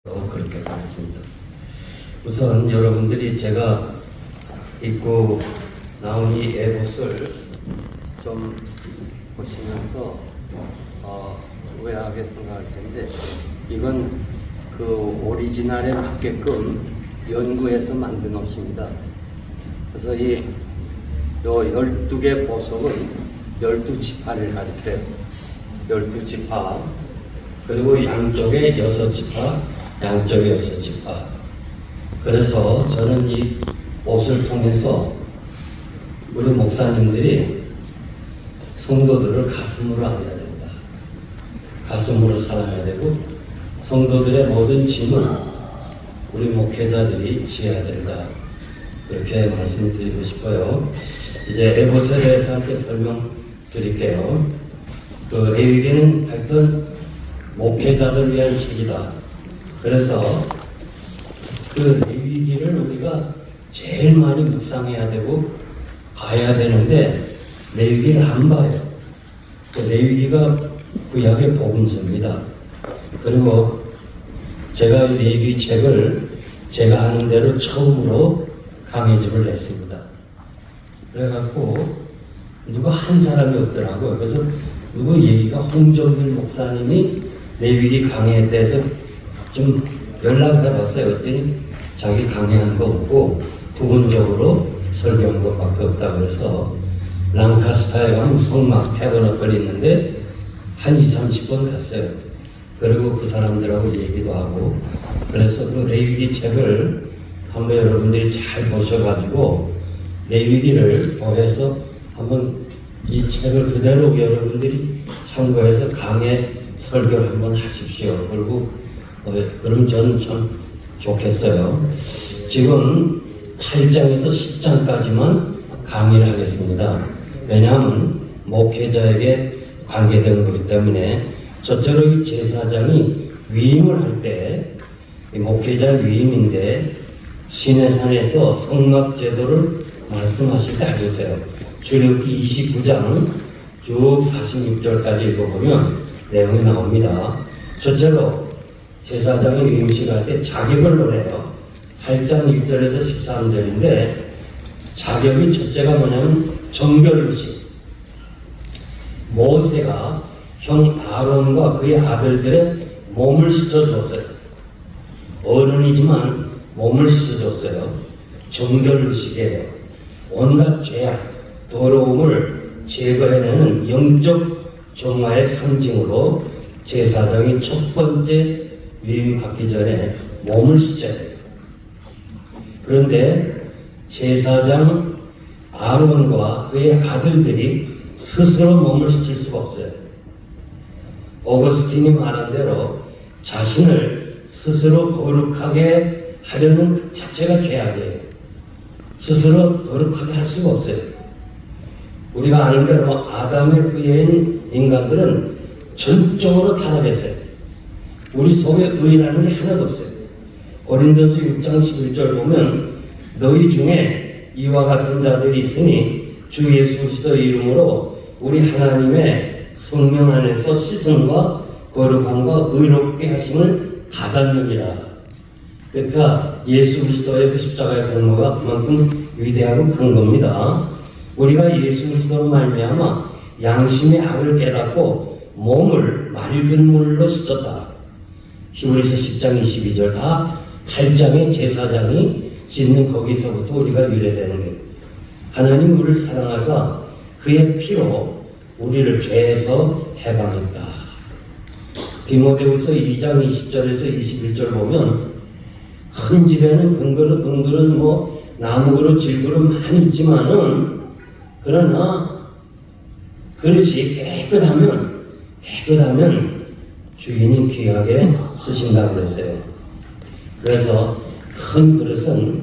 그렇게 가겠습니다. 우선 여러분들이 제가 입고 나온 이 에봇을 좀 보시면서 의아하게 생각할 텐데, 이건 그 오리지널에 맞게끔 연구해서 만든 옷입니다. 그래서 이 12개 보석은 12지파를 가리켜요. 12지파, 그리고 양쪽에 6지파, 양쪽에 6지파. 그래서 저는 이 옷을 통해서 우리 목사님들이 성도들을 가슴으로 안아야 된다. 가슴으로 사랑해야 되고, 성도들의 모든 짐은 우리 목회자들이 지어야 된다. 그렇게 말씀드리고 싶어요. 이제 에봇에 대해서 함께 설명드릴게요. 그 레위기는 하여튼 목회자들 위한 책이다. 그래서 그 레위기를 우리가 제일 많이 묵상해야 되고 봐야 되는데, 레위기를 안 봐요. 그 레위기가 구약의 복음서입니다. 그리고 제가 레위기 책을 제가 아는 대로 처음으로 강해집을 냈습니다. 그래갖고 누가 한 사람이 없더라고요. 그래서 누구 얘기가 홍정길 목사님이 레위기 강해에 대해서 좀 연락을 해봤어요. 그랬더니 자기 강해한 거 없고 부분적으로 설교한 것밖에 없다 그래서 랑카스타에 가면 성막 태버너클이 있는데 한 20-30번 갔어요. 그리고 그 사람들하고 얘기도 하고, 그래서 그 레위기 책을 한번 여러분들이 잘 보셔가지고 레위기를 보해서 한번 이 책을 그대로 여러분들이 참고해서 강해 설교를 한번 하십시오. 그리고 그럼 저는 참 좋겠어요. 지금 8장에서 10장까지만 강의를 하겠습니다. 왜냐하면 목회자에게 관계된 거기 때문에. 첫째로 이 제사장이 위임을 할 때, 목회자 위임인데 시내산에서 성막 제도를 말씀하실 때 하셨어요. 출애굽기 29장 쭉 46절까지 읽어보면 내용이 나옵니다. 첫째로 제사장이 위임식 할 때 자격을 논해요. 8장 6절에서 13절인데 자격이 첫째가 뭐냐면 정결의식. 모세가 형 아론과 그의 아들들의 몸을 씻어줬어요. 어른이지만 몸을 씻어줬어요. 정결의식이에요. 온갖 죄악, 더러움을 제거해내는 영적 정화의 상징으로 제사장이 첫 번째 위임받기 전에 몸을 씻어야 돼요. 그런데 제사장 아론과 그의 아들들이 스스로 몸을 씻을 수가 없어요. 오거스틴이 말한 대로 자신을 스스로 거룩하게 하려는 그 자체가 죄악이에요. 스스로 거룩하게 할 수가 없어요. 우리가 아는 대로 아담의 후예인 인간들은 전적으로 타락했어요. 우리 속에 의라는 게 하나도 없어요. 고린도서 6장 11절 보면 너희 중에 이와 같은 자들이 있으니 주 예수 그리스도의 이름으로 우리 하나님의 성령 안에서 씻음과 거룩함과 의롭게 하심을 받았느니라. 그러니까 예수 그리스도의 그 십자가의 공로가 그만큼 위대하고 큰 겁니다. 우리가 예수 그리스도로 말미암아 양심의 악을 깨닫고 몸을 맑은 물로 씻었다. 히브리서 10장 22절 다 8장의 제사장이 씻는 거기서부터 우리가 유래되는 거예요. 하나님 우리를 사랑하사 그의 피로 우리를 죄에서 해방했다. 디모데후서 2장 20절에서 21절 보면 큰 집에는 은그릇 뭐 나무그릇 질그릇 많이 있지만은 그러나 그릇이 깨끗하면 주인이 귀하게 쓰신다고 그랬어요. 그래서 큰 그릇은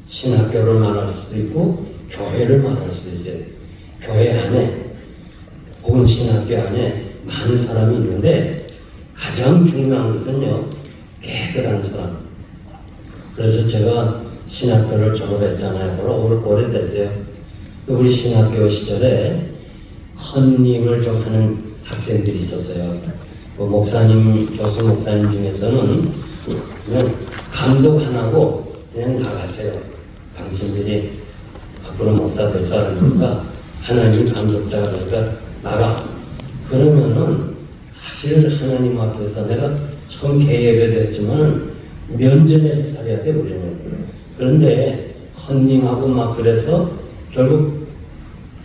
신학교를 말할 수도 있고 교회를 말할 수도 있어요. 교회 안에 혹은 신학교 안에 많은 사람이 있는데 가장 중요한 것은요, 깨끗한 사람. 그래서 제가 신학교를 졸업했잖아요. 오래됐어요. 우리 신학교 시절에 컨닝을 좀 하는 학생들이 있었어요. 목사님, 교수 목사님 중에서는 감독 안 하고 그냥 나가세요. 당신들이 앞으로 목사 될 사람이니까 하나님 감독자가 되니까 나가. 그러면은 사실 하나님 앞에서 내가 처음 개예배됐지만 면전에서 살아야 돼 우리는. 그런데 헌님하고 막 그래서 결국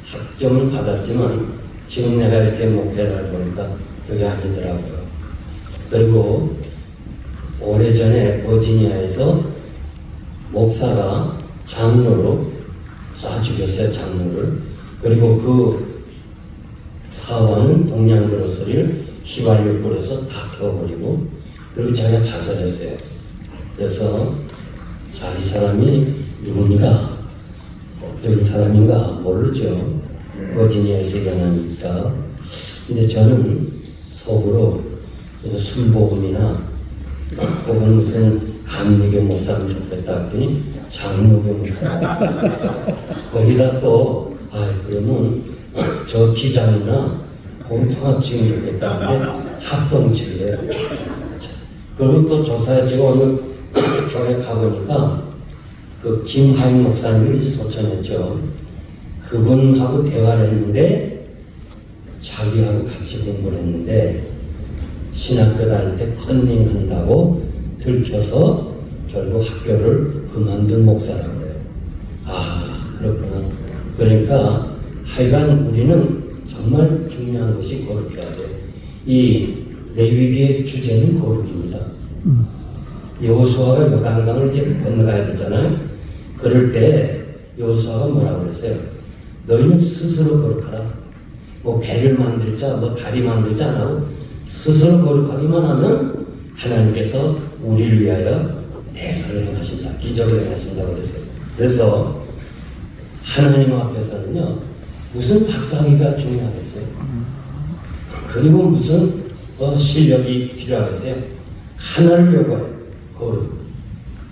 학점을 받았지만 지금 내가 이렇게 목회를 보니까 그게 아니더라고요. 그리고 오래전에 버지니아에서 목사가 장로로 쏴 죽였어요. 장로를. 그리고 그 사화는 동양그로서리를 휘발유 뿌려서 다 태워버리고 그리고 자기가 자살했어요. 그래서 자, 이 사람이 누구니까 어떤 사람인가 모르죠. 버지니아에서 일어나니까. 근데 저는 속으로 그래서 술복음이나 혹은 무슨 감리교 목사면 좋겠다 했더니 장로교 목사. 거기다 또 그러면 저 기장이나 통합지금 좋겠다 하는데 합동지예요. 그리고 또 조사에 제가 오늘 교회 가보니까 그 김하인 목사님이 이제 소천했죠. 그분하고 대화를 했는데 자기하고 같이 공부를 했는데 신학교 다닐 때 컨닝 한다고 들켜서 결국 학교를 그만둔 목사라고 해요. 그렇구나. 그러니까 하여간 우리는 정말 중요한 것이 거룩해야 돼요. 이 레위기의 주제는 거룩입니다. 여호수아가 요단강을 이제 건너가야 되잖아요. 그럴 때 여호수아가 뭐라고 그랬어요? 너희는 스스로 거룩하라. 뭐 배를 만들자, 뭐 다리 만들자 안 하고 스스로 거룩하기만 하면 하나님께서 우리를 위하여 대사를 행하신다, 기적을 행하신다고 그랬어요. 그래서 하나님 앞에서는요 무슨 박사학위가 중요하겠어요? 그리고 무슨 실력이 필요하겠어요? 하나를 요구해요. 거룩.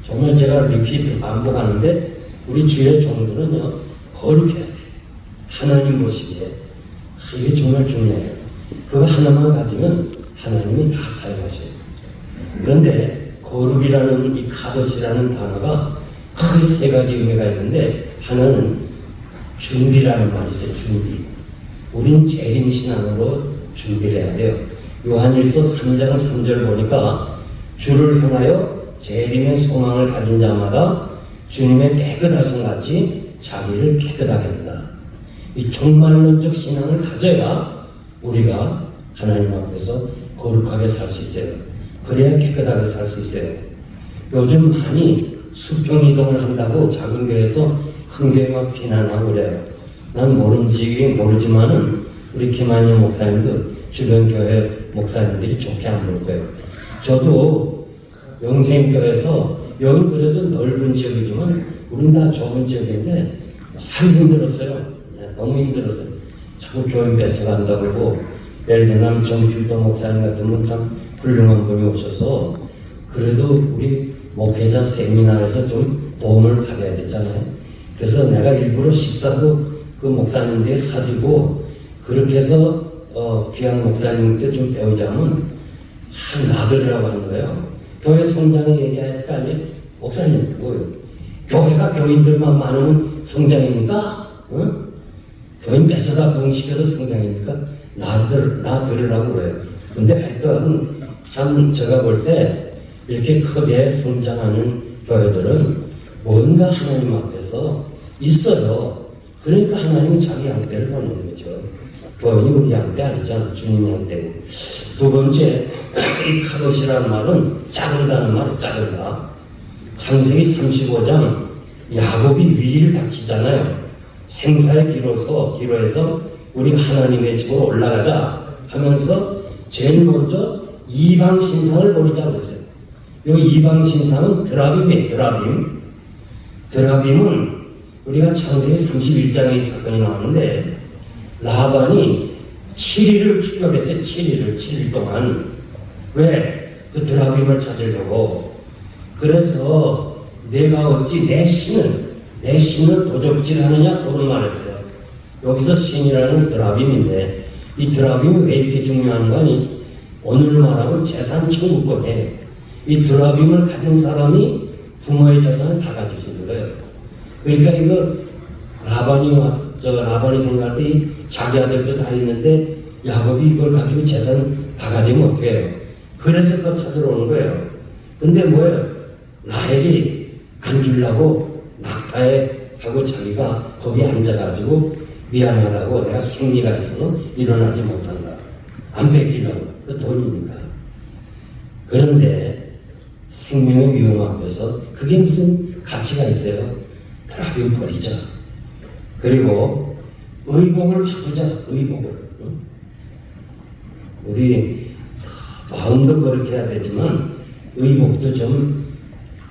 정말 제가 리피트 반복하는데 우리 주의 종들은요 거룩해야 돼요. 하나님 보시기에 이게 정말 중요해요. 그거 하나만 가지면 하나님이 다 사용하셔요. 그런데 거룩이라는 이 카도시라는 단어가 크게 세 가지 의미가 있는데 하나는 준비라는 말이 있어요. 준비. 우린 재림신앙으로 준비를 해야 돼요. 요한일서 3장 3절 보니까 주를 향하여 재림의 소망을 가진 자마다 주님의 깨끗하신 같이 자기를 깨끗하게 한다. 이 종말론적 신앙을 가져야 우리가 하나님 앞에서 거룩하게 살 수 있어요. 그래야 깨끗하게 살 수 있어요. 요즘 많이 수평이동을 한다고 작은 교회에서 큰 교회만 비난하고 그래요. 난 모르지만은 우리 김한영 목사님도 주변 교회 목사님들이 좋게 안 볼 거예요. 저도 영생교회에서 여기 그래도 넓은 지역이지만 우린 다 좁은 지역인데 참 힘들었어요. 너무 힘들었어요. 자꾸 교회 뺏어간다고 그러고 예를 들면 정필도 목사님 같은 분 참 훌륭한 분이 오셔서 그래도 우리 목회자 세미나에서 좀 도움을 받아야 되잖아요. 그래서 내가 일부러 식사도 그 목사님한테 사주고 그렇게 해서 귀한 목사님한테 좀 배우자면 참 나들으라고 하는 거예요. 교회 성장을 얘기할 거 아니에요. 목사님 뭐요? 교회가 교인들만 많으면 성장입니까? 응? 교인 뺏어다 부흥시켜도 성장입니까? 나들으라고 그래요. 근데 하여튼 참 제가 볼 때 이렇게 크게 성장하는 교회들은 뭔가 하나님 앞에서 있어요. 그러니까 하나님은 자기 양떼를 보내는 거죠. 교인이 우리 양떼 아니잖아. 주님 양떼고. 두 번째, 이 카도시라는 말은 자른다는 말은 자른다. 창세기 35장 야곱이 위기를 닥치잖아요. 생사의 기로에서 우리가 하나님의 집으로 올라가자 하면서 제일 먼저 이방 신상을 버리자고 했어요. 이 이방 신상은 드라빔이에요. 드라빔은 우리가 창세기 31장에 이 사건이 나오는데 라반이 7일을 추격했어요. 7일 동안. 왜? 그 드라빔을 찾으려고. 그래서 내가 어찌 내 신을 도적질하느냐 그런 말했어요. 여기서 신이라는 드라빔인데 이 드라빔이 왜 이렇게 중요한 거니? 오늘 말하면 재산 청구권이에요. 이 드라빔을 가진 사람이 부모의 재산을 다 가지시는 거예요. 그러니까 이거 라반이 생각할 때 자기 아들도 다 있는데 야곱이 이걸 가지고 재산 다 가지면 어떻게 해요? 그래서 그거 찾으러 오는 거예요. 근데 뭐예요? 라헬이 안 주려고 낙타에 하고 자기가 거기 앉아가지고 미안하다고 내가 생리가 있어서 일어나지 못한다. 안 뺏기려고. 그 돈이니까. 그런데 생명의 위험 앞에서 그게 무슨 가치가 있어요? 드라빔 버리자. 그리고 의복을 바꾸자. 의복을. 우리 마음도 그렇게 해야 되지만 의복도 좀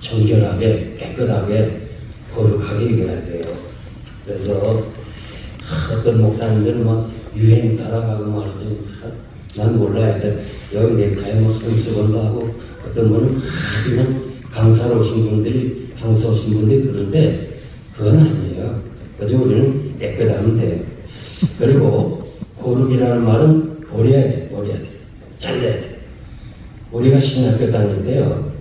정결하게 깨끗하게 거룩하게 입어야 돼요. 그래서 어떤 목사님들은 막 유행 따라가고 말이죠. 난 몰라야 돼. 여기 넥타이 뭐 손수건도 하고 어떤 분은 그냥 강사로 오신 분들이 항사 오신 분들이 그런데 그건 아니에요. 그저 우리는 깨끗하면 돼요. 그리고 거룩이라는 말은 버려야 돼. 잘라야 돼. 우리가 신학교 다닐 때요.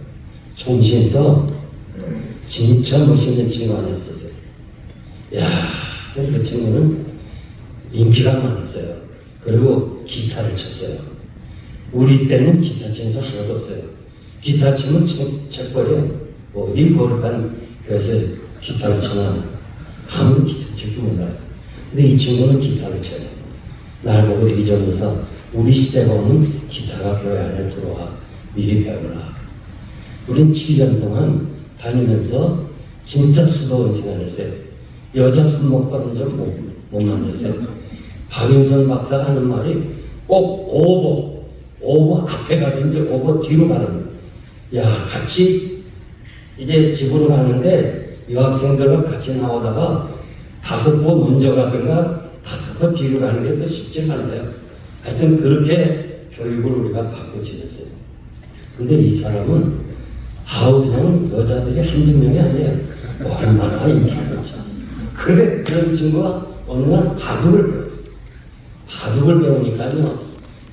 총신서 진짜 멋있는 친구 하나 있었어요. 야, 그 친구는 인기가 많았어요. 그리고 기타를 쳤어요. 우리 때는 기타 치는 사람 하나도 없어요. 기타 치면 책벌이에요. 뭐 어디 거룩한 교회에서 기타를 치나 아무도 기타 칠 줄 몰라요. 근데 이 친구는 기타를 쳐요. 날 보고 이 전도사 우리 시대가 오면 기타가 교회 안에 들어와 미리 배워라. 우린 7년 동안 다니면서 진짜 수도원 생활을 했어요. 여자 손목도 못 만졌어요. 박윤선 박사가 하는 말이 꼭 오버 앞에 가든지 오버 뒤로 가는 거예요. 야, 같이 이제 집으로 가는데 여학생들과 같이 나오다가 5번 먼저 가든가 5번 뒤로 가는 게 더 쉽지 않아요. 하여튼 그렇게 교육을 우리가 받고 지냈어요. 근데 이 사람은 그냥 여자들이 한두 명이 아니에요. 얼마나 인기가 많죠. 그래, 그런 친구가 어느 날 바둑을 배웠어요. 바둑을 배우니까요,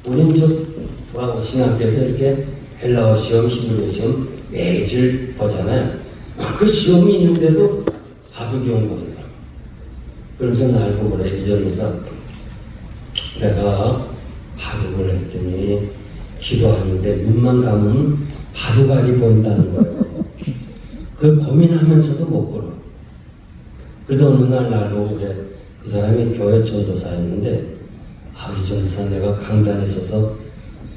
우린 저하고 신학교에서 이렇게 헬라어 시험, 히브리어 시험 매일 보잖아요. 그 시험이 있는데도 바둑이 온 겁니다. 그러면서 날 보고 그래, 이전에서 내가 바둑을 했더니 기도하는데 눈만 감으면 바둑알이 보인다는 거예요. 그 고민하면서도 못 보러. 그래도 어느 날 날 보고 그래, 그 사람이 교회 전도사였는데 이 전도사 내가 강단에 서서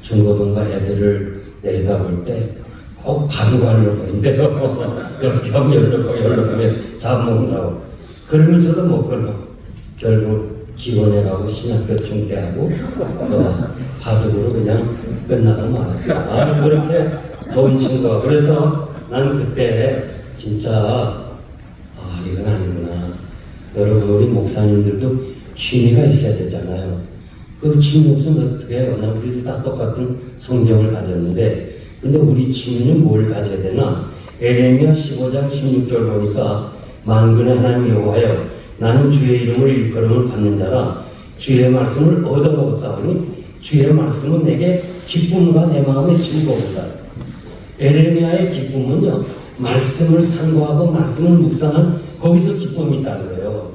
중고등과 애들을 내려다볼 때 꼭 바둑알로 보인대요. 이렇게 하면 열로 보면 잡먹는다고. 그러면서도 못 걸어. 결국 기원해가고 신학교 중대하고 바둑으로 그냥 끝나고 말았어요. 그렇게 좋은 친구가. 그래서 난 그때 진짜 이건 아니구나. 여러분 우리 목사님들도 취미가 있어야 되잖아요. 그 취미 없으면 어떻게 해요? 우리도 다 똑같은 성경을 가졌는데 근데 우리 취미는 뭘 가져야 되나? 에레미야 15장 16절 보니까 만군의 하나님 여호와여 나는 주의 이름을 일컬음을 받는 자라 주의 말씀을 얻어먹었사오니 주의 말씀은 내게 기쁨과 내 마음의 즐거움이다. 에레미야의 기쁨은요 말씀을 상고하고 말씀을 묵상한 거기서 기쁨이 있다는 거예요.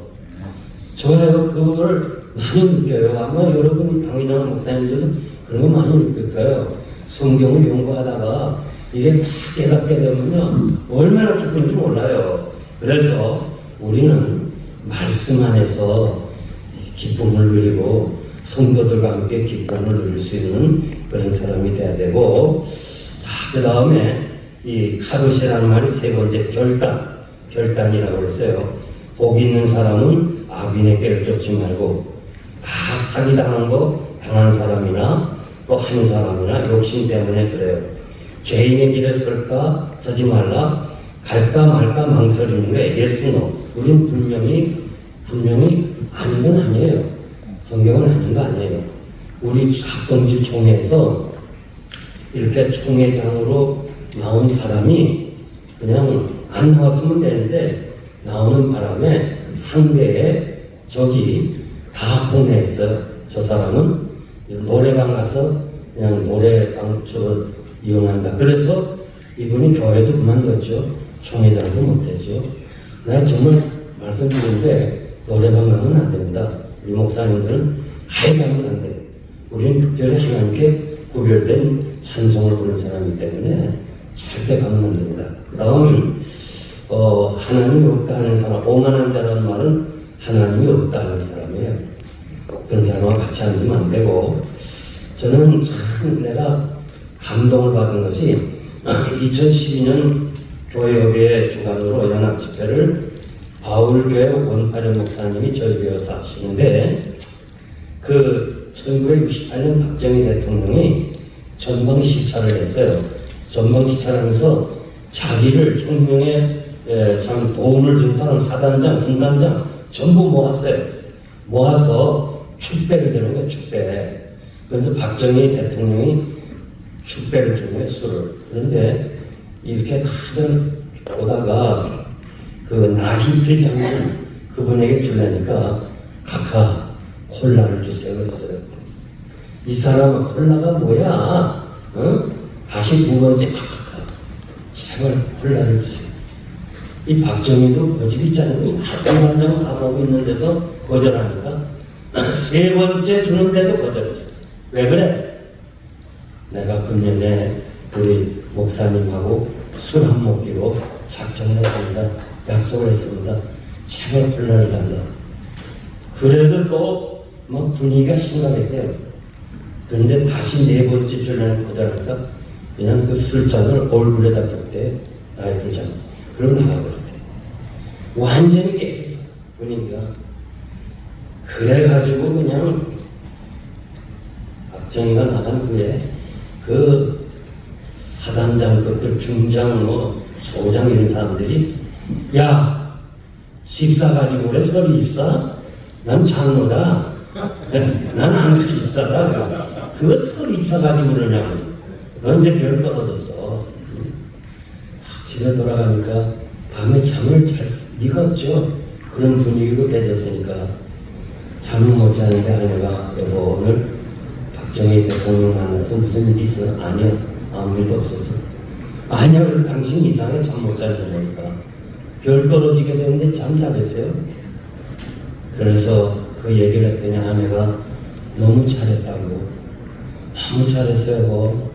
좋아요. 그걸 많이 느껴요. 아마 여러분이 당회장 목사님들도 그런 거 많이 느낄 거예요. 성경을 연구하다가 이게 다 깨닫게 되면요 얼마나 기쁜지 몰라요. 그래서 우리는 말씀 안에서 기쁨을 누리고 성도들과 함께 기쁨을 누릴 수 있는 그런 사람이 돼야 되고, 자, 그 다음에 이 카도시라는 말이 세 번째 결단이라고 했어요. 복 있는 사람은 악인의 길을 쫓지 말고 다 사기당한 당한 사람이나 또 한 사람이나 욕심 때문에 그래요. 죄인의 길에 서지 말라. 갈까 말까 망설이는 거예요. yes, no. 우린 분명히 아닌 건 아니에요. 성경은 아닌 거 아니에요. 우리 합동지 총회에서 이렇게 총회장으로 나온 사람이 그냥 안 나왔으면 되는데 나오는 바람에 상대에 저기 다 폭로했어요. 저 사람은 노래방 가서 그냥 노래방 주로 이용한다. 그래서 이분이 교회도 그만뒀죠. 총회장도 못했죠. 나 정말 말씀드리는데 노래방 가면 안 됩니다. 우리 목사님들은 아예 가면 안 돼요. 우리는 특별히 하나님께 구별된 찬송을 부르는 사람이기 때문에 절대 가면 안 됩니다. 그 다음 하나님이 없다 하는 사람, 오만한 자라는 말은 하나님이 없다 하는 사람이에요. 그런 사람과 같이 앉으면 안 되고, 저는 참 내가 감동을 받은 것이 2012년 교회협의회 주관으로 연합 집회를 바울교회 원파련 목사님이 저희 교회에서 하시는데, 그 1968년 박정희 대통령이 전방 시찰을 했어요. 전방 시찰하면서 자기를 혁명에 참 도움을 준 사람 사단장, 군단장 전부 모았어요. 모아서 축배를 드는 거예요. 축배. 그래서 박정희 대통령이 축배를 준 거예요. 술을. 그런데 이렇게 다들 오다가 그 나희필 장군 그분에게 주려니까 각하 콜라를 주세요 그랬어요. 이 사람은 콜라가 뭐야? 다시 두 번째 각하 제발 콜라를 주세요. 이 박정희도 고집 있잖아요. 한장 다 보고 있는 데서 거절하니까 세 번째 주는데도 거절했어요. 왜 그래? 내가 금년에 우리 목사님하고 술 한 먹기로 작정을 했습니다. 약속을 했습니다. 제발 콜라를 달라. 그래도 또 막 분위기가 심각했대요. 그런데 다시 네 번째 주려는 거절하니까 그냥 그 술잔을 얼굴에다 줬대요. 나의 술잔. 그럼 나가버렸대. 완전히 깨졌어. 분위기가. 그래가지고 그냥 박정희가 나간 후에 그 사단장 것들 중장 뭐 소장 이런 사람들이 야 집사 가지고 그래 서리 집사? 난 장로다. 난 안수 집사다. 그거 서리 집사 가지고 그러냐고. 넌 이제 별 떨어졌어. 집에 돌아가니까 밤에 잠을 잘 리가 없죠. 그런 분위기로 깨졌으니까 잠을 못 자는데 아내가 여보 오늘 박정희 대통령 만나서 무슨 일이 있어? 아니야. 아무 일도 없었어. 아니야. 그래도 당신 이상해. 잠 못 자는 거니까. 별 떨어지게 되는데 잠 잘했어요. 그래서 그 얘기를 했더니 아내가 너무 잘했다고. 너무 잘했어요. 뭐.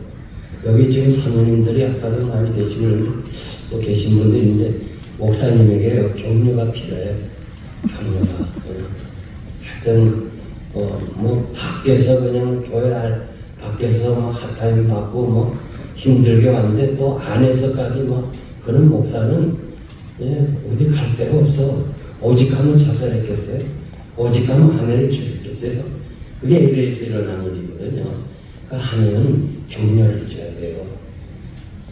여기 지금 사모님들이 아까도 많이 계시고 또 계신 분들이 있는데 목사님에게 격려가 필요해. 격려가. 하여튼 뭐 밖에서 그냥 교회 밖에서 뭐 핫타임 받고 뭐 힘들게 왔는데 또 안에서까지 뭐 그런 목사는 어디 갈 데가 없어. 오직하면 자살했겠어요? 오직하면 아내를 죽였겠어요? 그게 LA에서 일어난 일이거든요. 그 아내는 격려를 해줘야 돼요.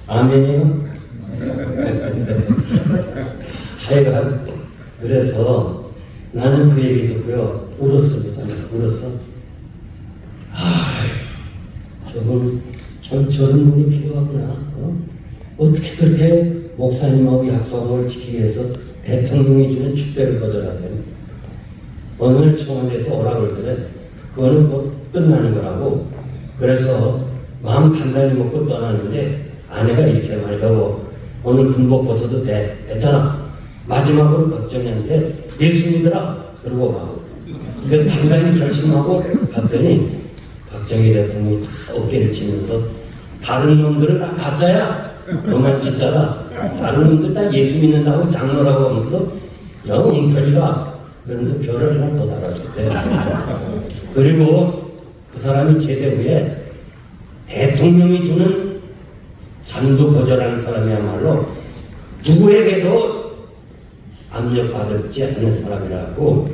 아멘이요? 하여간 그래서 나는 그 얘기 듣고요 울었습니다. 울었어. 저분 참 저런 분이 필요하구나. 어떻게 그렇게 목사님하고 약속을 지키기 위해서 대통령이 주는 축배를 거절하대요. 오늘 청와대에서 오라고 그러더래. 그거는 곧 끝나는 거라고. 그래서 마음 단단히 먹고 떠나는데 아내가 이렇게 말해. 여보 오늘 군복 벗어도 돼. 괜찮아. 마지막으로 박정희한테 예수 믿으라. 그러고 가고. 그러니까 단단히 결심하고 갔더니 박정희 대통령이 다 어깨를 치면서 다른 놈들은 다 가짜야. 너만 진짜다. 다른 놈들 다 예수 믿는다고 장로라고 하면서도 영웅들이다. 그러면서 별을 하나 더 달아줬대. 그리고 그 사람이 제대 후에 대통령이 주는 잔도 거절하는 사람이야말로 누구에게도 압력받지 않는 사람이라고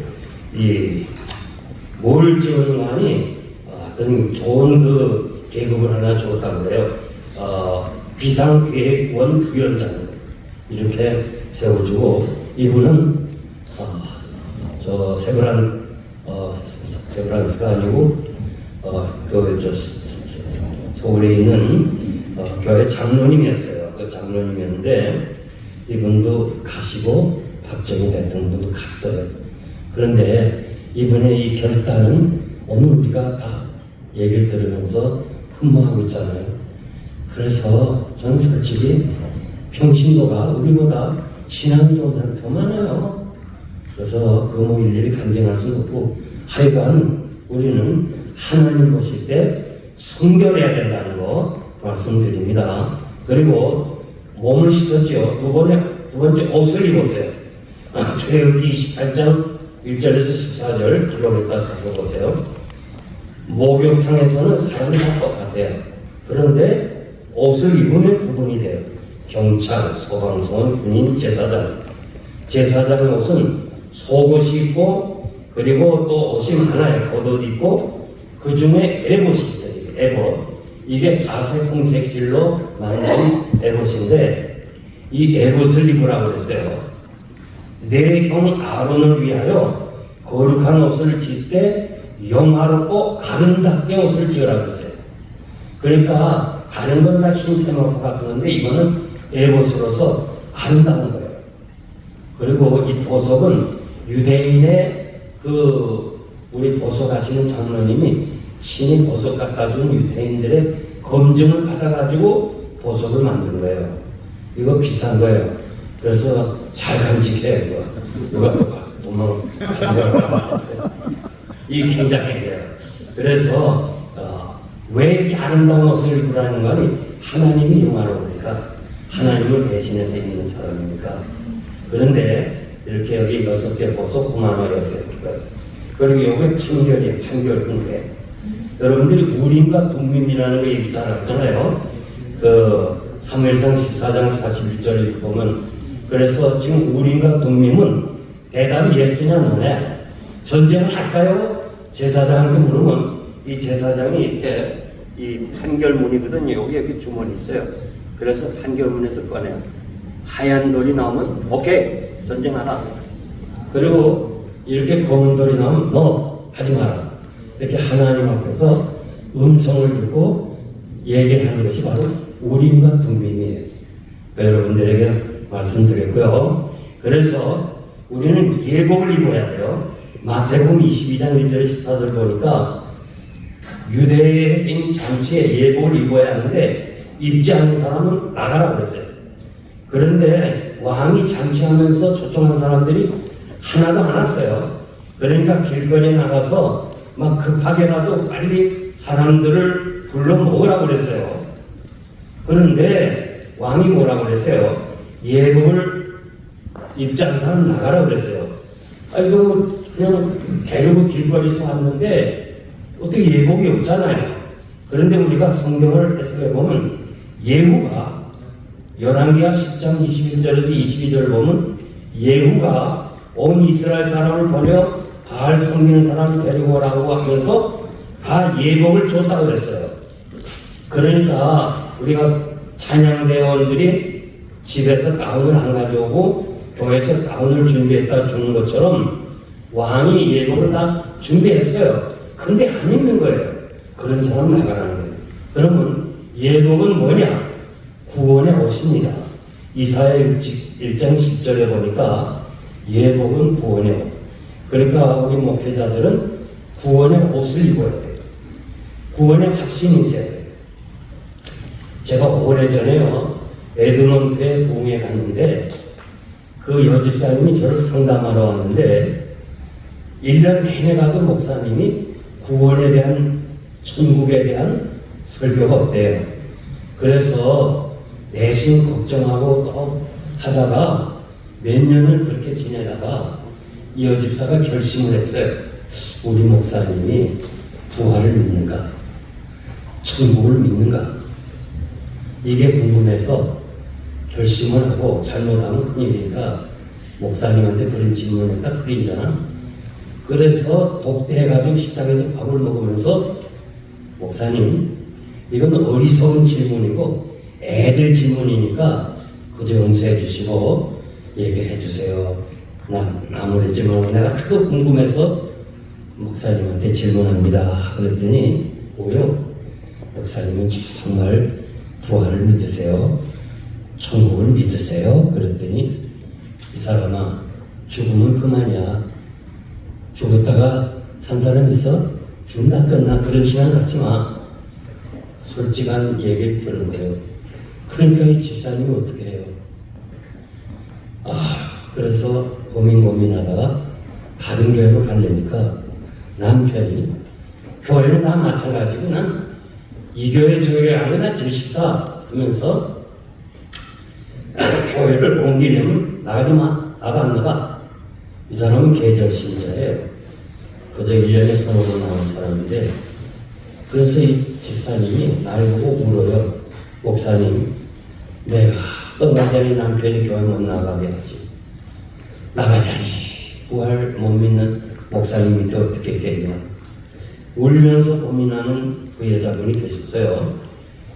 뭘 지원관이 어떤 좋은 그 계급을 하나 줬다고 그래요. 비상계획원 위원장 이렇게 세워주고 이분은 저 세브란스가 아니고 서울에 있는 교회 장로님이었어요. 그 장로님이었는데 이분도 가시고 박정희 대통령도 갔어요. 그런데 이분의 이 결단은 오늘 우리가 다 얘기를 들으면서 흠모하고 있잖아요. 그래서 전 솔직히 평신도가 우리보다 신앙이 좋은 사람 더 많아요. 그래서 그 뭐 일일이 간증할 수는 없고, 하여간 우리는 하나님 보실 때 성결해야 된다는 거 말씀드립니다. 그리고 몸을 씻었죠. 두 번째 옷을 입었어요. 출애굽기 28장 1절에서 14절 들어보니까 가서 보세요. 목욕탕에서는 사람이 다 똑같아요. 그런데 옷을 입으면 구분이 돼요. 경찰, 소방서원, 군인, 제사장. 제사장의 옷은 속옷이 있고, 그리고 또 옷이 많아요. 겉옷 있고, 그 중에 에봇이 있어요. 에봇. 이게 자색 홍색 실로 만든 에봇인데, 이 에봇을 입으라고 그랬어요. 내 형 아론을 위하여 거룩한 옷을 질 때 영화롭고 아름답게 옷을 지으라고 그랬어요. 그러니까 다른 건 다 흰 세마포 같은 건데 이거는 에봇으로서 아름다운 거예요. 그리고 이 보석은 유대인의 우리 보석하시는 장로님이 친히 보석 갖다 준 유대인들의 검증을 받아가지고 보석을 만든 거예요. 이거 비싼 거예요. 그래서 잘 간직해요. 이거. 누가 또 도망 가져가면 이 굉장해요. 그래서 왜 이렇게 아름다운 옷을 입으라는 거니? 하나님이 영화로우니까, 하나님을 대신해서 입는 사람이니까. 그런데 이렇게 여기 6개 보석, 9만원 6개 것. 그리고 여기 판결이에요. 판결 훈계. 여러분들이 우림과 둠밈이라는 거 얘기 잘 알잖아요. 그 사무엘상 14장 41절에 보면, 그래서 지금 우림과 둠밈은 대답이 예스냐 노냐. 전쟁을 할까요? 제사장한테 물으면 이 제사장이 이렇게 이 판결문이거든요. 여기 주머니 있어요. 그래서 판결문에서 꺼내요. 하얀 돌이 나오면 오케이 전쟁하라. 그리고 이렇게 검은 돌이 나오면 너 하지 마라. 이렇게 하나님 앞에서 음성을 듣고 얘기를 하는 것이 바로 우림과 둠밈이에요. 여러분들에게 말씀드렸고요. 그래서 우리는 예복을 입어야 돼요. 마태복음 22장 1절 14절 보니까 유대인 잔치에 예복을 입어야 하는데 입지 않는 사람은 나가라고 그랬어요. 그런데 왕이 잔치하면서 초청한 사람들이 하나도 안 왔어요. 그러니까 길거리에 나가서 막 급하게라도 빨리 사람들을 불러 모으라고 그랬어요. 그런데 왕이 뭐라고 그랬어요? 예복을 입지 않은 사람 나가라고 그랬어요. 이거 뭐 그냥 데리고 길거리에서 왔는데 어떻게 예복이 없잖아요. 그런데 우리가 성경을 해석해 보면 예후가 열왕기하 10장 21절에서 22절 보면 예후가 온 이스라엘 사람을 보내 바알 섬기는 사람을 데리고 오라고 하면서 다 예복을 줬다고 그랬어요. 그러니까 우리가 찬양대원들이 집에서 가운을 안 가져오고 교회에서 가운을 준비했다 주는 것처럼 왕이 예복을 다 준비했어요. 근데 안 입는 거예요. 그런 사람 나가라는 거예요. 그러면 예복은 뭐냐? 구원의 옷입니다. 이사야 1장 10절에 보니까 예복은 구원의 옷. 그러니까 우리 목회자들은 구원의 옷을 입어야 돼요. 구원의 확신이 있어야 돼요. 제가 오래전에요, 에드먼트에 부흥회 갔는데 그 여집사님이 저를 상담하러 왔는데 1년 내내 가도 목사님이 구원에 대한, 천국에 대한 설교가 없대요. 그래서 내심 걱정하고 또 하다가 몇 년을 그렇게 지내다가 이 여집사가 결심을 했어요. 우리 목사님이 부활을 믿는가? 천국을 믿는가? 이게 궁금해서 결심을 하고 잘못하면 큰일이니까 목사님한테 그런 질문했다 그러잖아. 그래서 독대해가지고 식당에서 밥을 먹으면서 목사님, 이건 어리석은 질문이고 애들 질문이니까 그저 용서해 주시고 얘기를 해주세요. 아무래도 말고 내가 크게 궁금해서 목사님한테 질문합니다. 그랬더니 뭐요? 목사님은 정말 부활을 믿으세요? 천국을 믿으세요? 그랬더니 이 사람아, 죽으면 그만이야. 죽었다가 산 사람 있어? 죽으면 다 끝나. 그런 신앙 갖지 마. 솔직한 얘기를 들은 거예요. 그러니까 이 집사님이 어떻게 해요? 그래서 고민하다가 다른 교회로 가려니까 남편이 교회는 나 마찬가지고 난 이 교회 저 교회 하면 나 제일 싫다 하면서 교회를 옮기려면 나가지 마. 나도 안 나가. 이 사람은 계절 신자예요. 그저 1년에 서너번 나온 사람인데 그래서 이 집사님이 나를 보고 울어요. 목사님, 내가 떠나자니 남편이 교회 못 나가게 하지. 나가자니 부활 못 믿는 목사님 밑에 어떻게 있겠냐. 울면서 고민하는 그 여자분이 계셨어요.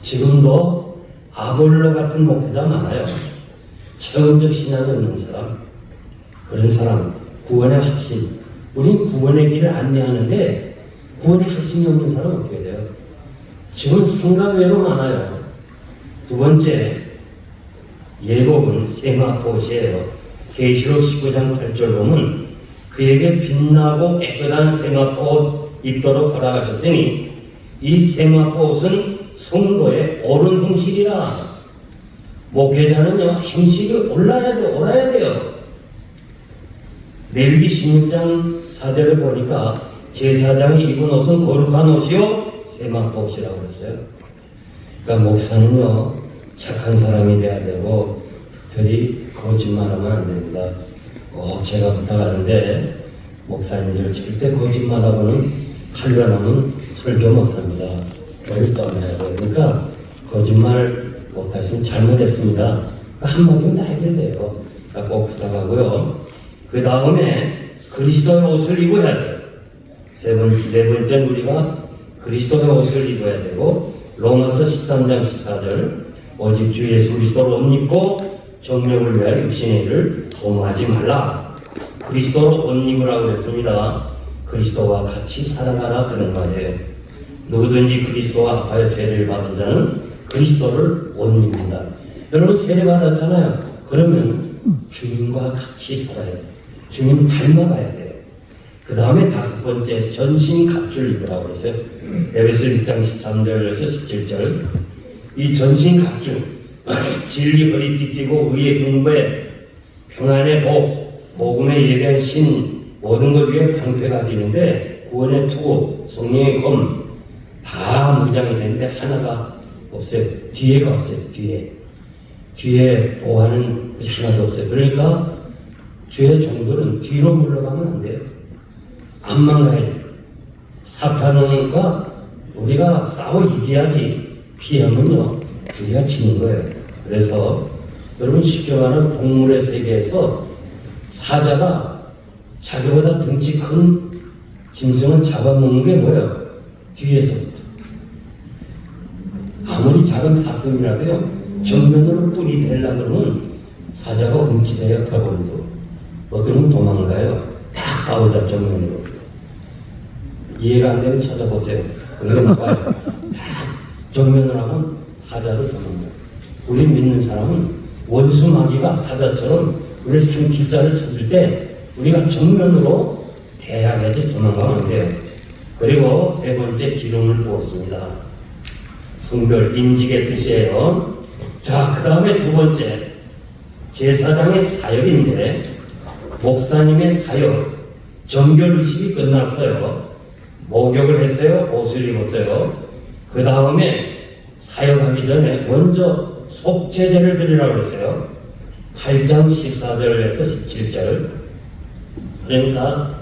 지금도 아볼로 같은 목회자 많아요. 체험적 신앙이 없는 사람, 그런 사람, 구원의 확신. 우린 구원의 길을 안내하는데 구원의 확신이 없는 사람은 어떻게 돼요? 지금 생각외로 많아요. 두 번째, 예복은 세마포시예요. 계시록 19장 8절 보면 그에게 빛나고 깨끗한 세마포 옷 입도록 허락하셨으니 이 세마포 옷은 성도의 옳은 행실이라. 목회자는요, 행실이 옳아야 돼요. 레위기 16장 4절을 보니까 제사장이 입은 옷은 거룩한 옷이요 세마포 옷이라고 그랬어요. 그러니까 목사는요, 착한 사람이 돼야 되고 특별히 거짓말하면 안 됩니다. 꼭 제가 부탁하는데 목사님들 절대 거짓말하고는 칼련하면 설교 못합니다. 교육 떠나야 돼요. 그러니까 거짓말 못하시면 잘못했습니다. 그러니까 한마디면 다 해결돼요. 그러니까 꼭 부탁하고요. 그 다음에 그리스도의 옷을 입어야 돼요. 네 번째는 우리가 그리스도의 옷을 입어야 되고 로마서 13장 14절 오직 주 예수 그리스도를 옷 입고 정력을 위하여 육신의 일을 도모하지 말라. 그리스도로 옷 입으라고 그랬습니다. 그리스도와 같이 살아가라 그런 말이에요. 누구든지 그리스도와 합하여 세례를 받은 자는 그리스도를 옷 입는다. 여러분 세례 받았잖아요. 그러면 주님과 같이 살아야 돼요. 주님 닮아가야 돼요. 그 다음에 다섯 번째 전신 갑주를 입으라고 그랬어요. 에베소 6장 13절에서 17절 이 전신 갑주 진리 허리띠 띠고 의의 흥부에 평안의 복 복음의 예배한 신 모든 것 위에 방패가 지는데 구원의 투구 성령의 검 다 무장이 되는데 하나가 없어요. 뒤에가 없어요. 뒤에 보호하는 것이 하나도 없어요. 그러니까 주의 종들은 뒤로 물러가면 안 돼요. 앞만 가야 돼요. 사탄과 우리가 싸워 이겨야지 피하면요 우리가 지는 거예요. 그래서 여러분 쉽게 말하는 동물의 세계에서 사자가 자기보다 덩치 큰 짐승을 잡아먹는 게 뭐예요? 뒤에서부터. 아무리 작은 사슴이라도요 정면으로 뿔이 되려고 그러면 사자가 움찔해요. 옆에 보면도 어떤 건 도망가요. 딱 싸우자 정면으로. 이해가 안 되면 찾아보세요. 그러게 봐요. 딱 정면으로 하면 사자로 도망가요. 우리 믿는 사람은 원수마귀가 사자처럼 우리를 삼킬 자를 찾을 때 우리가 정면으로 대항해야지 도망가면 안 돼요. 그리고 세 번째 기름을 부었습니다. 성별 인직의 뜻이에요. 자, 그 다음에 두 번째 제사장의 사역인데 목사님의 사역 정결의식이 끝났어요. 목욕을 했어요. 옷을 입었어요. 그 다음에 사역하기 전에 먼저 속죄제를 드리라고 했어요. 8장 14절에서 17절 그러니까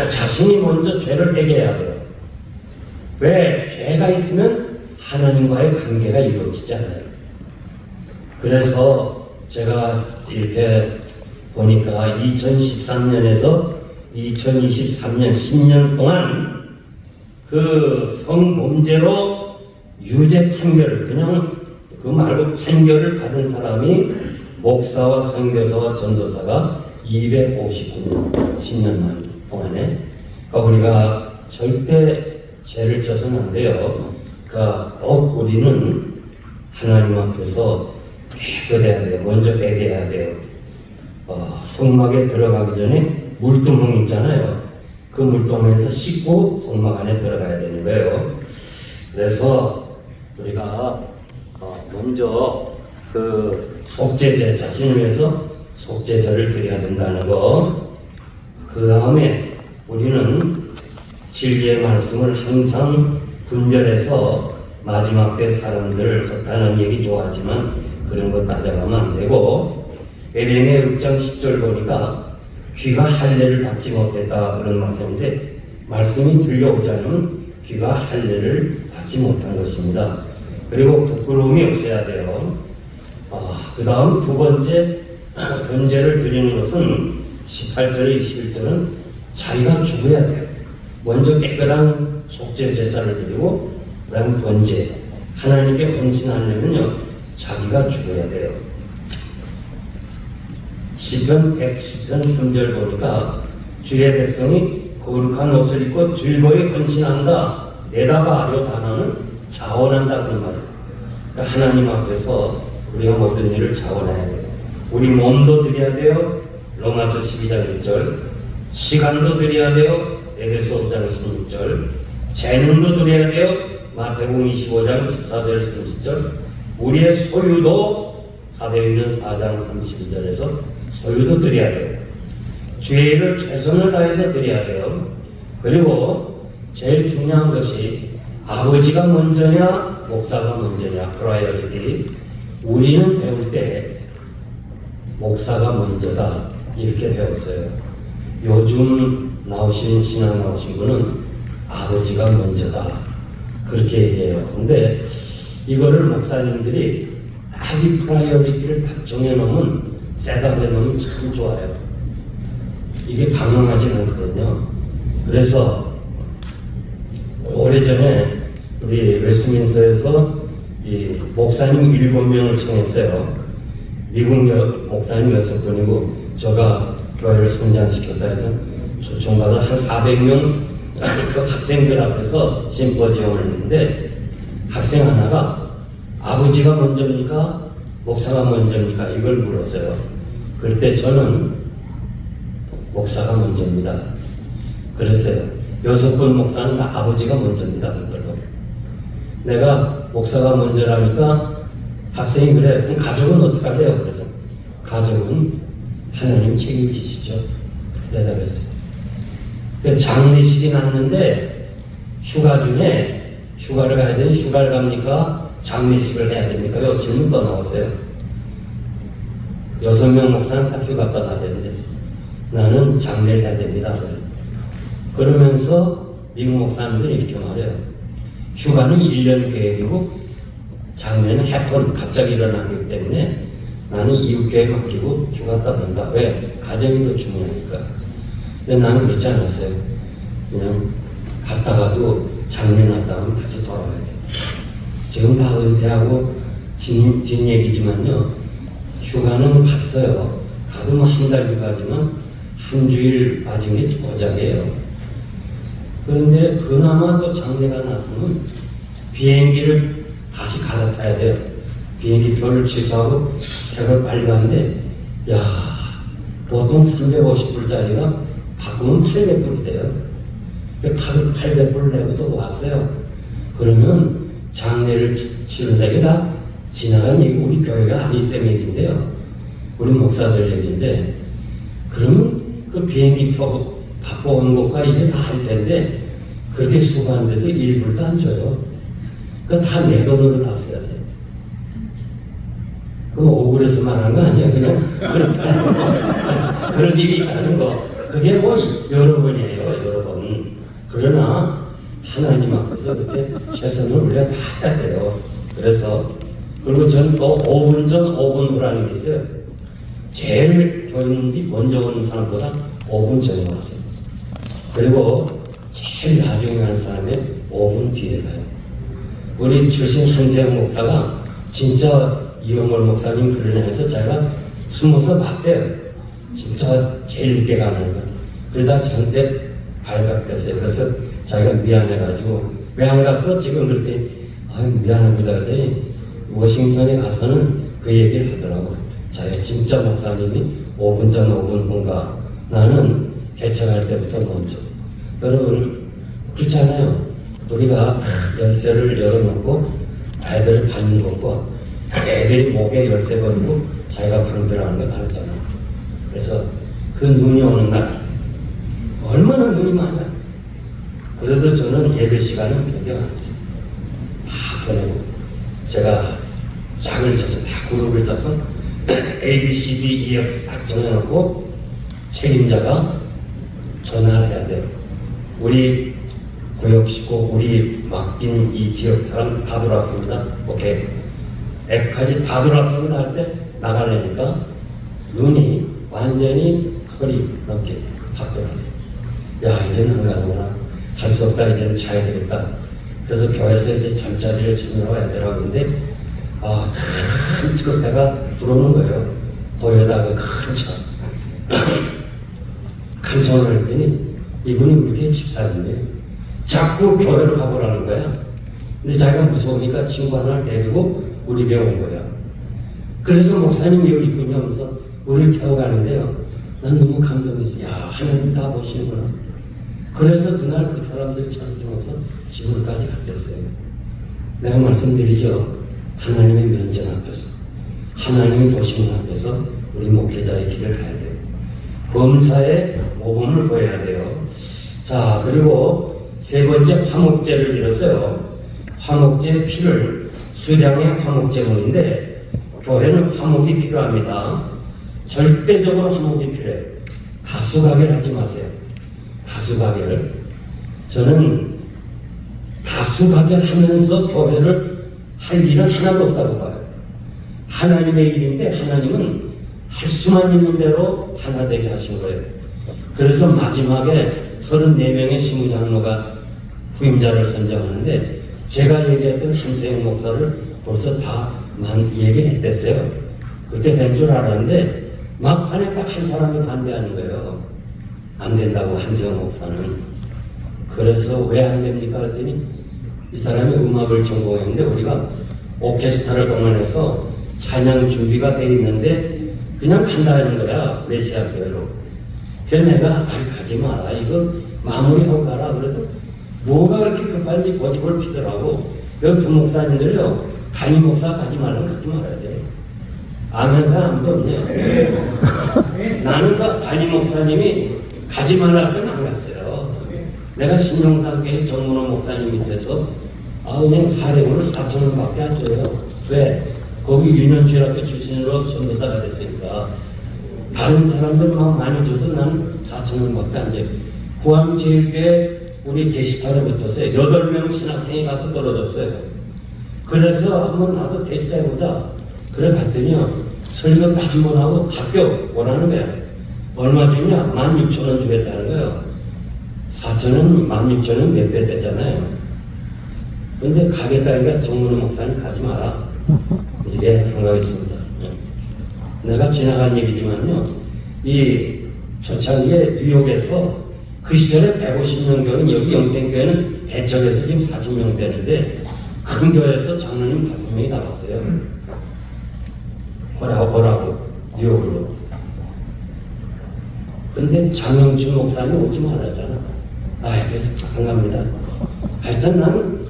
자신이 먼저 죄를 해결해야 돼요. 왜? 죄가 있으면 하나님과의 관계가 이루어지잖아요. 그래서 제가 이렇게 보니까 2013년에서 2023년 10년 동안 그 성범죄로 유죄 판결을 그냥 그 말고 판결을 받은 사람이 목사와 선교사와 전도사가 259명 10년 동안에 그러니까 우리가 절대 죄를 져서는 안 돼요. 그러니까 꼭 우리는 하나님 앞에서 깨끗해야 돼요. 먼저 회개해야 돼요. 성막에 들어가기 전에 물두멍 있잖아요. 그 물두멍에서 씻고 성막 안에 들어가야 되는 거예요. 그래서 우리가 먼저 그 속죄제, 자신을 위해서 속죄제를 드려야 된다는 거. 그 다음에 우리는 진리의 말씀을 항상 분별해서 마지막 때 사람들 헛하는 얘기 좋아하지만 그런 거 따져가면 안 되고, 에레미야 6장 10절 보니까 귀가 할례를 받지 못했다 그런 말씀인데, 말씀이 들려오지 않으면 귀가 할례를 받지 못한 것입니다. 그리고 부끄러움이 없어야 돼요. 그 다음 두 번째 번제를 드리는 것은 18절에 21절은 자기가 죽어야 돼요. 먼저 깨끗한 속죄 제사를 드리고 그 다음 번제, 하나님께 헌신하려면요 자기가 죽어야 돼요. 시편 110편 3절 보니까 주의 백성이 거룩한 옷을 입고 즐거이 헌신한다. 내다봐 이 단어는 자원한다 그런 말이에요. 그러니까 하나님 앞에서 우리가 모든 일을 자원해야 돼요. 우리 몸도 드려야 돼요. 로마서 12장 1절. 시간도 드려야 돼요. 에베소 5장 16절. 재능도 드려야 돼요. 마태복음 25장 14절 30절. 우리의 소유도 사도행전 4장 32절에서 소유도 드려야 돼요. 주의 일을 최선을 다해서 드려야 돼요. 그리고 제일 중요한 것이 아버지가 먼저냐 목사가 먼저냐 프라이어리티. 우리는 배울 때 목사가 먼저다 이렇게 배웠어요. 요즘 나오신 신앙 나오신 분은 아버지가 먼저다 그렇게 얘기해요. 근데 이거를 목사님들이 딱 이 프라이어리티를 딱 정해놓으면 셋업해 놓으면 참 좋아요. 이게 방황하지 않거든요. 그래서 오래전에 우리 웨스민스터에서 이 목사님 7명을 청했어요. 미국 목사님 6분이고 제가 교회를 성장시켰다 해서 초청받아 한 400명 그 학생들 앞에서 심포지엄을 했는데 학생 하나가 아버지가 먼저입니까? 목사가 먼저입니까? 이걸 물었어요. 그럴 때 저는 목사가 먼저입니다. 그랬어요. 6분 목사는 아버지가 먼저입니다. 그러더라고요. 내가 목사가 먼저라니까 학생이 그래. 그럼 가족은 어떻게 할래요? 그래서 가족은 하나님 책임지시죠. 대답했어요. 장례식이 났는데 휴가 중에 휴가를 가야 되니 휴가를 갑니까? 장례식을 해야 됩니까? 이 질문 또 나왔어요. 6명 목사는 다 휴가 떠나야 되는데 나는 장례를 해야 됩니다. 그러면서 미국 목사님들이 이렇게 말해요. 휴가는 1년 계획이고 장례는 해폰 갑자기 일어나기 때문에 나는 이웃교회 맡기고 휴가 떠난다. 왜? 가정이 더 중요하니까. 근데 나는 그렇지 않았어요. 그냥 갔다가도 장례 났다 하면 다시 돌아와야 돼. 지금 다 은퇴하고 뒷얘기지만요. 휴가는 갔어요. 가도 뭐 한 달 휴가지만 한 주일 빠진 게 고작이에요. 그런데 그나마 또 장례가 났으면 비행기를 다시 갈아타야 돼요. 비행기 표를 취소하고 새걸 빨리 갔는데 야 보통 350불짜리가 바꾸면 800불이 돼요. 800불을 내고서 왔어요. 그러면 장례를 치르자. 이게 다 지나간 얘기, 우리 교회가 아니기 때문에 얘기인데요. 우리 목사들 얘기인데, 그러면 그 비행기표 바꿔온 것과 이게 다 할 텐데, 그렇게 수고하는데도 1불도 안 줘요. 그거 다 내 돈으로 다 써야 돼요. 그럼 억울해서 말한 거 아니야. 그냥 그렇다는 거. 그런 일이 있다는 거. 그게 뭐 여러 번이에요. 여러 번. 그러나 하나님 앞에서 그렇게 최선을 우리가 다 해야 돼요. 그래서 그리고 저는 또 5분 전 5분 후라는 게 있어요. 제일 교인이 먼저 오는 사람보다 5분 전에 왔어요. 그리고 제일 나중에 가는 사람이 5분 뒤에 가요. 우리 출신 한세영 목사가 진짜 이용월 목사님 그런 해서 제가 숨어서 봤대요. 진짜 제일 늦게 가는 거. 그러다 저한테 발각됐어요. 그래서 자기가 미안해가지고 왜 안 갔어? 지금 그랬더니 미안합니다. 그랬더니 워싱턴에 가서는 그 얘기를 하더라고. 자기가 진짜 목사님이 5분 전 5분 후인가. 나는 개척할 때부터 먼저. 여러분 그렇잖아요. 우리가 열쇠를 열어놓고 아이들을 받는 것과 애들이 목에 열쇠 걸고 자기가 방 들어가는 거 다 했잖아. 그래서 그 눈이 오는 날 얼마나 눈이 많아. 그래도 저는 예배 시간은 변경 안 했어요. 다 보내고 제가 짝을 져서 다 그룹을 짜서 A, B, C, D, E, F 딱 정해놓고 책임자가 전화를 해야 돼요. 우리 구역 식구, 우리 맡긴 이 지역 사람 다 들어왔습니다. 오케이. F까지 다 들어왔습니다 할 때 나가려니까 눈이 완전히 허리 넘게 확 들어왔어요. 야, 이제는 안 가는구나. 할 수 없다. 이제는 자야 되겠다. 그래서 교회에서 이제 잠자리를 찾으러 와야 되라고 했는데, 큰 찍었다가 들어오는 거예요. 도요다 큰 차. 감정을 했더니 이분이 우리 교회 집사님이에요. 자꾸 교회로 가보라는 거야. 근데 자기가 무서우니까 친구 하나를 데리고 우리 교회 온 거야. 그래서 목사님이 여기 있군요 하면서 우리를 태워가는데요. 난 너무 감동했어. 야, 하나님 다 보시는구나. 그래서 그날 그 사람들 차를 통해서 집으로까지 갔댔어요. 내가 말씀드리죠. 하나님의 면전 앞에서, 하나님의 보시는 앞에서 우리 목회자의 길을 가야 돼요. 범사의 모범을 보여야 돼요. 자, 그리고 세 번째 화목제를 드렸어요. 화목제 피를 수량의 화목제물인데 교회는 화목이 필요합니다. 절대적으로 화목이 필요해요. 다수가결 하지 마세요. 다수가결. 저는 다수가결 하면서 교회를 할 일은 하나도 없다고 봐요. 하나님의 일인데 하나님은 할 수만 있는 대로 하나 되게 하신 거예요. 그래서 마지막에 34명의 시무장로가 후임자를 선정하는데 제가 얘기했던 한세영 목사를 벌써 다 얘기했댔어요. 그렇게 된 줄 알았는데 막판에 딱 한 사람이 반대하는 거예요. 안 된다고, 한세영 목사는. 그래서 왜 안 됩니까? 그랬더니 이 사람이 음악을 전공했는데 우리가 오케스트라를 동원해서 찬양 준비가 돼 있는데 그냥 간다는 거야. 메시아 교회로. 그래서 내가 가지 마라. 이거 마무리하고 가라. 그래도 뭐가 그렇게 급한지 고집을 피더라고. 여기 부목사님들요, 담임 목사 가지 말라면 가지 말아야 돼. 아멘 사람 아무도 없네. 나는 그 담임 목사님이 가지 말라 할 때는 안 갔어요. 내가 신용사교회 정문호 목사님 밑에서 그냥 사례금을 4,000원밖에 안 줘요. 왜? 거기 유년주일학교 출신으로 전도사가 됐으니까. 다른 사람들 막 많이 줘도 나는 4,000원밖에 안 돼요. 구암제일교회 우리 게시판에 붙어서 8명 신학생이 가서 떨어졌어요. 그래서 한번 나도 테스트 해보자. 그래 갔더니요, 설교 딱 한 번 하고 합격 원하는 거야. 얼마 주냐? 16,000원 주겠다는 거예요. 4,000원, 16,000원 몇 배 됐잖아요. 근데 가겠다니까 정문호 목사님 가지 마라. 이제 안 가겠습니다. 내가 지나간 얘기지만요, 이 초창기에 뉴욕에서 그 시절에 150명 교회는, 여기 영생교회는 개척해서 지금 40명 되는데 큰 교회에서 장로님 5명이 나왔어요. 오라고 뉴욕으로. 근데 장영춘 목사님 오지 말았잖아. 그래서 안 갑니다. 하여튼 나는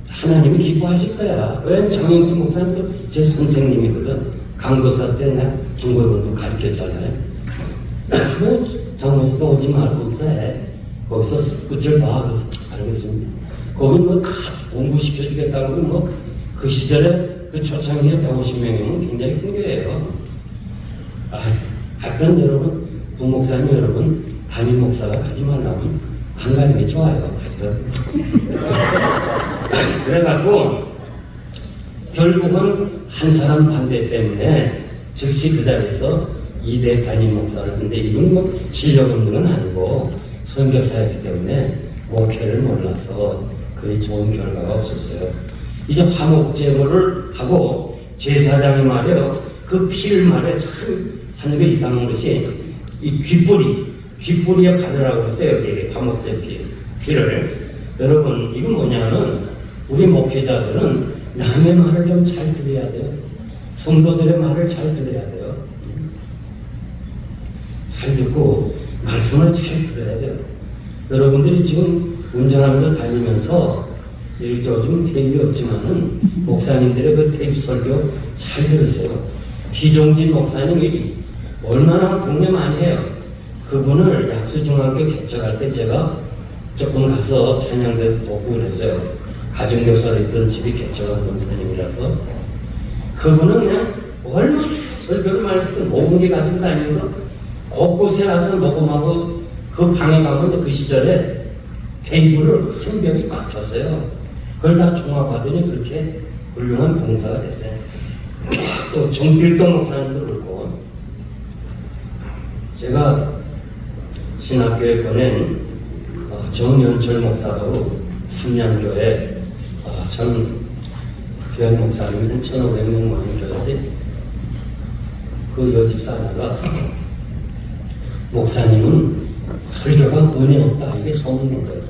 하나님이 기뻐하실 거야. 왜? 장영춘 목사님도 제 선생님이거든. 강도사 때 내가 중고등부 가르쳤잖아요. 뭐 장로도 오지 말고 목사해. 거기서 끝을 봐. 그래서 알겠습니다. 거기 뭐 다 공부시켜주겠다고 뭐 그 시절에 그 초창기에 150명이면 굉장히 큰 교회예요. 하여튼 여러분, 부목사님 여러분, 담임 목사가 가지 말라면 안 가는 게 좋아요. 하여튼. 그래갖고 결국은 한 사람 반대 때문에 즉시 그 자리에서 2대 담임 목사를 했는데 이분은 뭐 실력 없는 건 아니고 선교사였기 때문에 목회를 몰라서 그리 좋은 결과가 없었어요. 이제 화목제물을 하고 제사장이 말이요, 그 피를 말이요, 참 하는 게 이상한 것이 이 귓뿌리에 바르라고 했어요. 여기 화목제 피를. 여러분, 이건 뭐냐면 우리 목회자들은 남의 말을 좀 잘 들어야 돼요. 성도들의 말을 잘 들어야 돼요. 잘 듣고 말씀을 잘 들어야 돼요. 여러분들이 지금 운전하면서 다니면서 요즘 테이프가 없지만은 목사님들의 그 테이프 설교 잘 들으세요. 비종진 목사님이 얼마나 공개 많이 해요. 그분을 약수중학교 개척할 때 제가 조금 가서 찬양대 돕고 그랬어요. 가정교사로 있던 집이 개척한 목사님이라서 그분은 그냥 얼마나 설교를 많이 듣고 녹음기 가지고 다니면서 곳곳에 가서 녹음하고 그 방에 가면 그 시절에 테이블을 한 벽이 꽉 찼어요. 그걸 다 종합하더니 그렇게 훌륭한 봉사가 됐어요. 또 정필도 목사님도 그렇고 제가 신학교에 보낸 정연철 목사라고 3년 교회 전 교회 목사님이 한 1,500명 모인 교회인데 그 여집사 하나가 목사님은 설교가 은혜 없다 이게 소문인 거예요.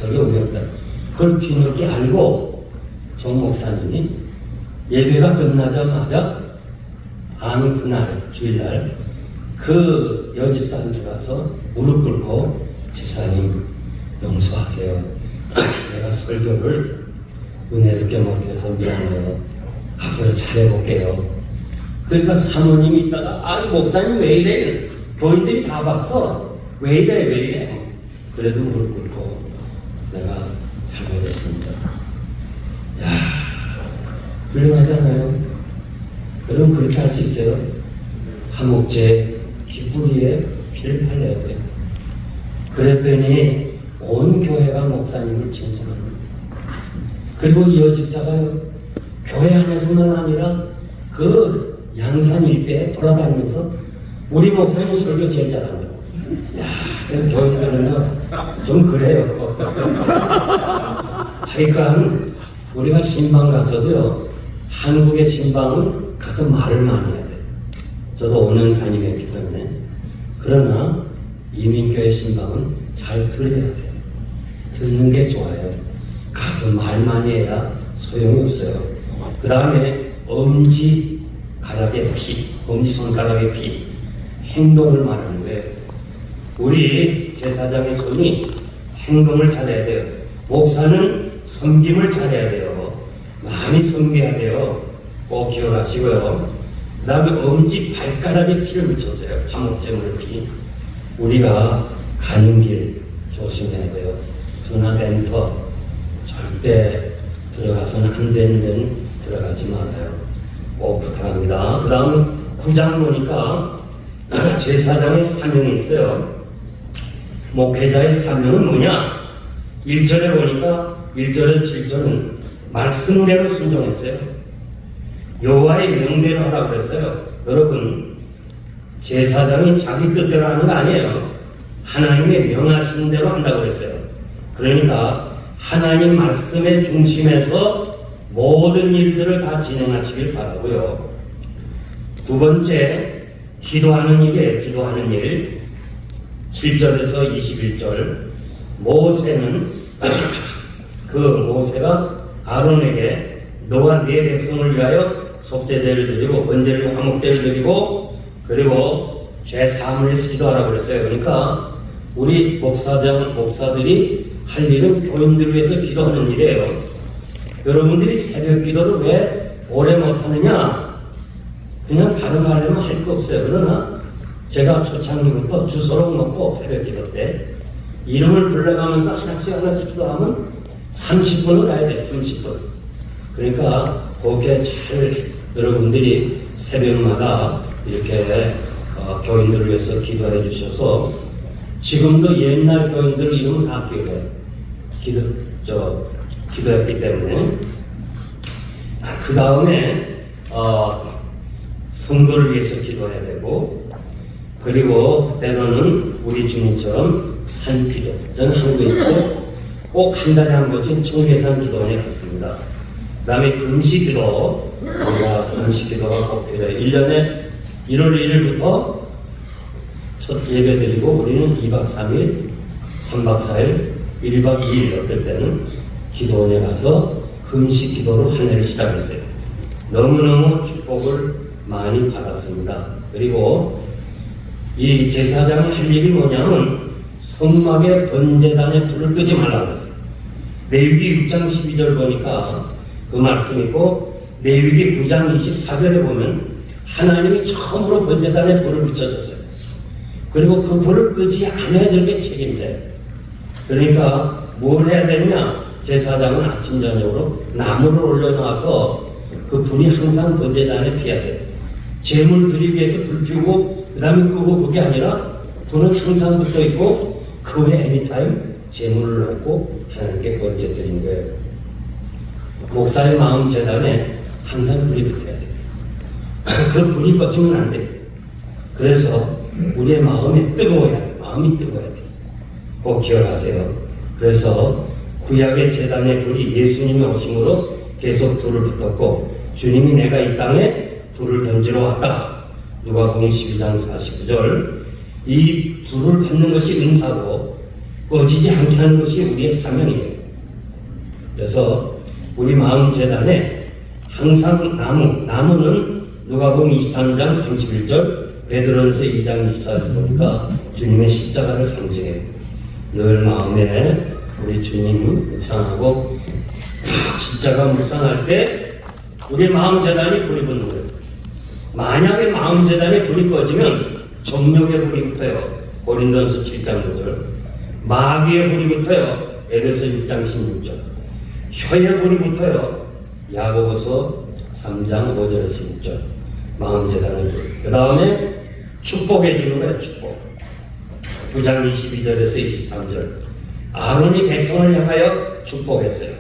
설교 은혜 없다. 그걸 뒤늦게 알고 정 목사님이 예배가 끝나자마자 그날 주일날 그 여집사한테 가서 무릎 꿇고 집사님 용서하세요. 내가 설교를 은혜 있게 못해서 미안해요. 앞으로 잘해볼게요. 그러니까 사모님이 있다가 목사님 왜 이래? 교인들이 다 봤어. 왜 이래? 그래도 무릎 꿇고 내가 잘못했습니다. 야, 훌륭하잖아요. 여러분 그렇게 할 수 있어요? 화목제 기쁘리에 피를 팔려야 돼요. 그랬더니 온 교회가 목사님을 칭찬합니다. 그리고 이 여집사가요, 교회 안에서만 아니라 그 양산 일대에 돌아다니면서 우리 목사님 설교 제일 잘한다고. 야, 교인들은 좀 그래요. 하여간 우리가 신방 가서도요, 한국의 신방은 가서 말을 많이 해야 돼요. 저도 5년 다니겠기 때문에. 그러나 이민교회 신방은 잘 들어야 돼요. 듣는 게 좋아요. 가서 말 많이 해야 소용이 없어요. 그 다음에 엄지가락의 피, 엄지손가락의 피, 행동을 말하는 거예요. 우리 제사장의 손이 행동을 잘해야 돼요. 목사는 섬김을 잘해야 돼요. 마음이 섬겨야 돼요. 꼭 기억하시고요. 그 다음에 엄지 발가락에 피를 묻혔어요. 화목제물 피. 우리가 가는 길 조심해야 돼요. 두나 엔터. 절대 들어가서는 안 되는 데는 들어가지 말아요. 꼭 부탁합니다. 그 다음 9장 보니까 제사장의 사명이 있어요. 목회자의 사명은 뭐냐? 1절에 보니까 1절에서 7절은 말씀대로 순종했어요. 여호와의 명대로 하라고 그랬어요. 여러분, 제사장이 자기 뜻대로 하는 거 아니에요. 하나님의 명하신 대로 한다고 그랬어요. 그러니까 하나님 말씀의 중심에서 모든 일들을 다 진행하시길 바라고요. 두 번째, 기도하는 일이에요. 기도하는 일. 7절에서 21절. 모세는 모세가 아론에게 너와 네 백성을 위하여 속죄제를 드리고 번제를 화목제를 드리고 그리고 죄 사함을 위해서 기도하라고 그랬어요. 그러니까 우리 목사들이 할 일은 교인들을 위해서 기도하는 일이에요. 여러분들이 새벽 기도를 왜 오래 못하느냐? 그냥 다른 거 하려면 할 거 없어요. 그러나 제가 초창기부터 주소록 놓고 새벽 기도 때 이름을 불러가면서 하나씩 기도하면 30분을 가야 돼. 30분. 그러니까 그렇게 잘 여러분들이 새벽마다 이렇게 교인들을 위해서 기도해 주셔서 지금도 옛날 교인들 이름은 다 기억해요. 기도했기 때문에. 그 다음에 성도를 위해서 기도해야 되고, 그리고 때로는 우리 주님처럼 산기도. 저는 한국에서 꼭 한 달에 한 번씩 청계산 기도원에 갔습니다. 그 다음에 금식기도, 우리가 금식기도가 꼭 필요해요. 1년에 1월 1일부터 첫 예배 드리고 우리는 2박 3일, 3박 4일, 1박 2일 어떨 때는 기도원에 가서 금식 기도로 한 해를 시작했어요. 너무너무 축복을 많이 받았습니다. 그리고 이 제사장이 할 일이 뭐냐면 성막의 번제단에 불을 끄지 말라고 했어요. 레위기 6장 12절 보니까 그 말씀이 있고 레위기 9장 24절에 보면 하나님이 처음으로 번제단에 불을 붙여줬어요. 그리고 그 불을 끄지 않아야 될 게 책임져요. 그러니까 뭘 해야 되냐? 제사장은 아침 저녁으로 나무를 올려놔서 그 불이 항상 번제단에 피해야 돼요. 제물 드리기 위해서 불 피우고 그 다음에 끄고 그게 아니라 불은 항상 붙어 있고 그 후에 애니타임 제물을 넣고 하나님께 번제 드리는 거예요. 목사의 마음 재단에 항상 불이 붙어야 돼요. 그 불이 꺼지면 안 돼요. 그래서 우리의 마음이 뜨거워야 돼요. 마음이 뜨거워야 돼요. 꼭 기억하세요. 그래서 구약의 제단의 불이 예수님의 오심으로 계속 불을 붙었고 주님이 내가 이 땅에 불을 던지러 왔다. 누가복음 12장 49절. 이 불을 받는 것이 은사고 꺼지지 않게 하는 것이 우리의 사명이에요. 그래서 우리 마음 재단에 항상 나무는 누가복음 23장 31절, 베드로전서 2장 24절 보니까 주님의 십자가를 상징해요. 늘 마음에 우리 주님 묵상하고 십자가 묵상할 때 우리 마음 재단이 불이 붙는 거예요. 만약에 마음 재단에 불이 꺼지면 정욕의 불이 붙어요. 고린도전서 7장 9절. 마귀의 불이 붙어요. 에베소 6장 16절. 혀의 불이 붙어요. 야고보서 3장 5절에서 6절. 마음 재단의 불. 그 다음에 축복해 주는 거예요. 축복. 9장 22절에서 23절. 아론이 백성을 향하여 축복했어요.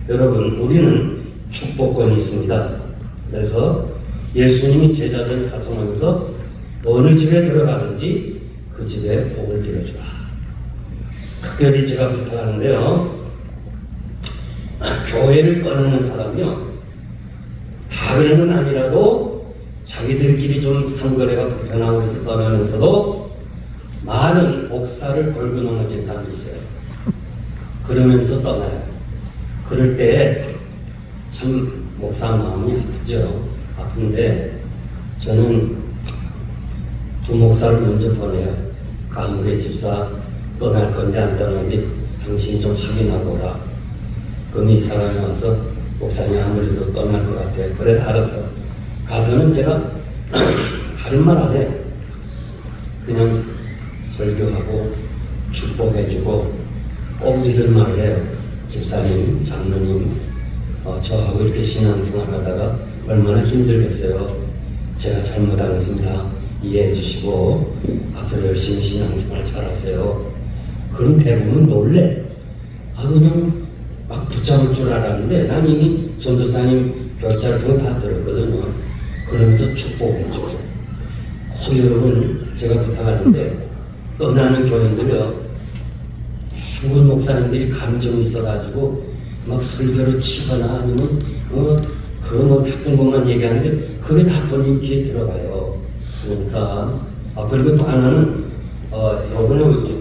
여러분, 우리는 축복권이 있습니다. 그래서 예수님이 제자들 가성하면서 어느 집에 들어가든지 그 집에 복을 빌어주라. 특별히 제가 부탁하는데요. 교회를 떠나는 사람이요. 다른 건 아니라도 자기들끼리 좀 상거래가 불편하고 해서 떠나면서도 많은 목사를 걸고 넘어진 사람이 있어요. 그러면서 떠나요. 그럴 때 참 목사 마음이 아프죠. 아픈데 저는 두 목사를 먼저 보내요. 가문의 집사 떠날 건지 안 떠날지 당신이 좀 확인하고 오라. 그럼 이 사람이 와서 목사님 아무래도 떠날 것 같아요. 그래 알았어. 가서는 제가 다른 말 안 해요. 그냥 설교하고 축복해주고 꼭 이런 말을 해요. 집사님, 장로님, 저하고 이렇게 신앙생활 하다가 얼마나 힘들겠어요. 제가 잘못한 것입니다. 이해해 주시고 앞으로 열심히 신앙생활 잘하세요. 그럼 대부분 놀래. 그냥 막 붙잡을 줄 알았는데 난 이미 전도사님 교육자를 통해 다 들었거든요. 그러면서 축복해줘. 여러분 제가 부탁하는데 떠나는 교인들이요. 대부분 목사님들이 감정이 있어가지고 막 설교를 치거나 아니면 그거 뭐 바쁜 것만 얘기하는데 그게 다 본인 귀에 들어가요. 그러니까 그리고 또 하나는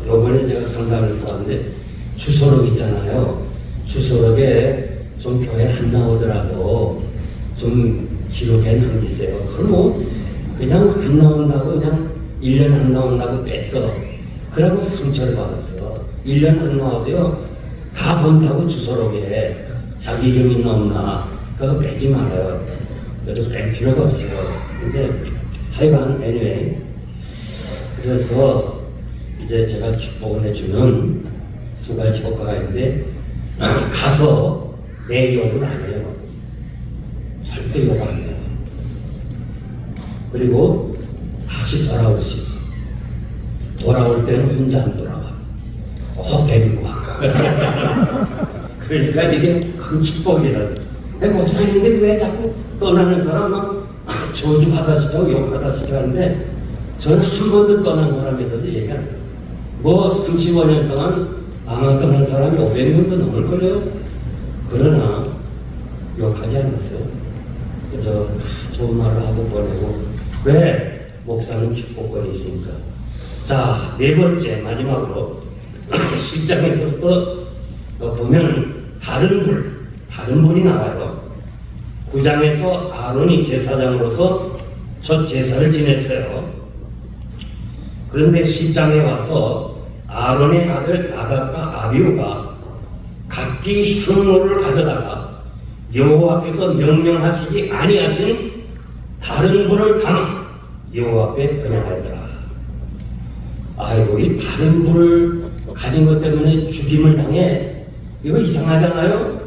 요번에 제가 상담을 하는데 주소록 있잖아요. 주소록에 좀 교회 안 나오더라도 좀 기록해 남기세요. 그럼 뭐 그냥 안 나온다고 그냥 1년 안 나온다고 뺐어. 그러고 상처를 받았어. 1년 안 나와도요 다 번다고 주소록에 자기 이름이 넣나 그거 빼지 말아요. 그래서 뺄 필요가 없어요. 근데 하여간 anyway 그래서 이제 제가 축복을 해주면 두 가지 효과가 있는데 가서 내 욕을 안 해요. 절대 욕 안 해요. 그리고 다시 돌아올 수 있어. 돌아올 때는 혼자 안 돌아와. 데리고 와. 그러니까 이게 큰 축복이라고. 목사님들이 왜 자꾸 떠나는 사람 막 저주하다시피 하고 욕하다시피 하는데 저는 한 번도 떠난 사람에 대해서 얘기 안 해요. 뭐 35년 동안 아마 떠난 사람이 500명도 넘을걸요. 그러나 욕하지 않았어요. 그래서 좋은 말을 하고 보내고. 왜? 목사는 축복권이 있으니까. 자, 네 번째 마지막으로 10장에서부터 보면 다른 불이 나와요. 9장에서 아론이 제사장으로서 첫 제사를 지냈어요. 그런데 10장에 와서 아론의 아들 나답과 아비후가 각기 향로를 가져다가 여호와께서 명령하시지 아니하신 다른 불을 담아 여호와 앞에 드려가더라. 아이고, 이 다른 불을 가진 것 때문에 죽임을 당해. 이거 이상하잖아요.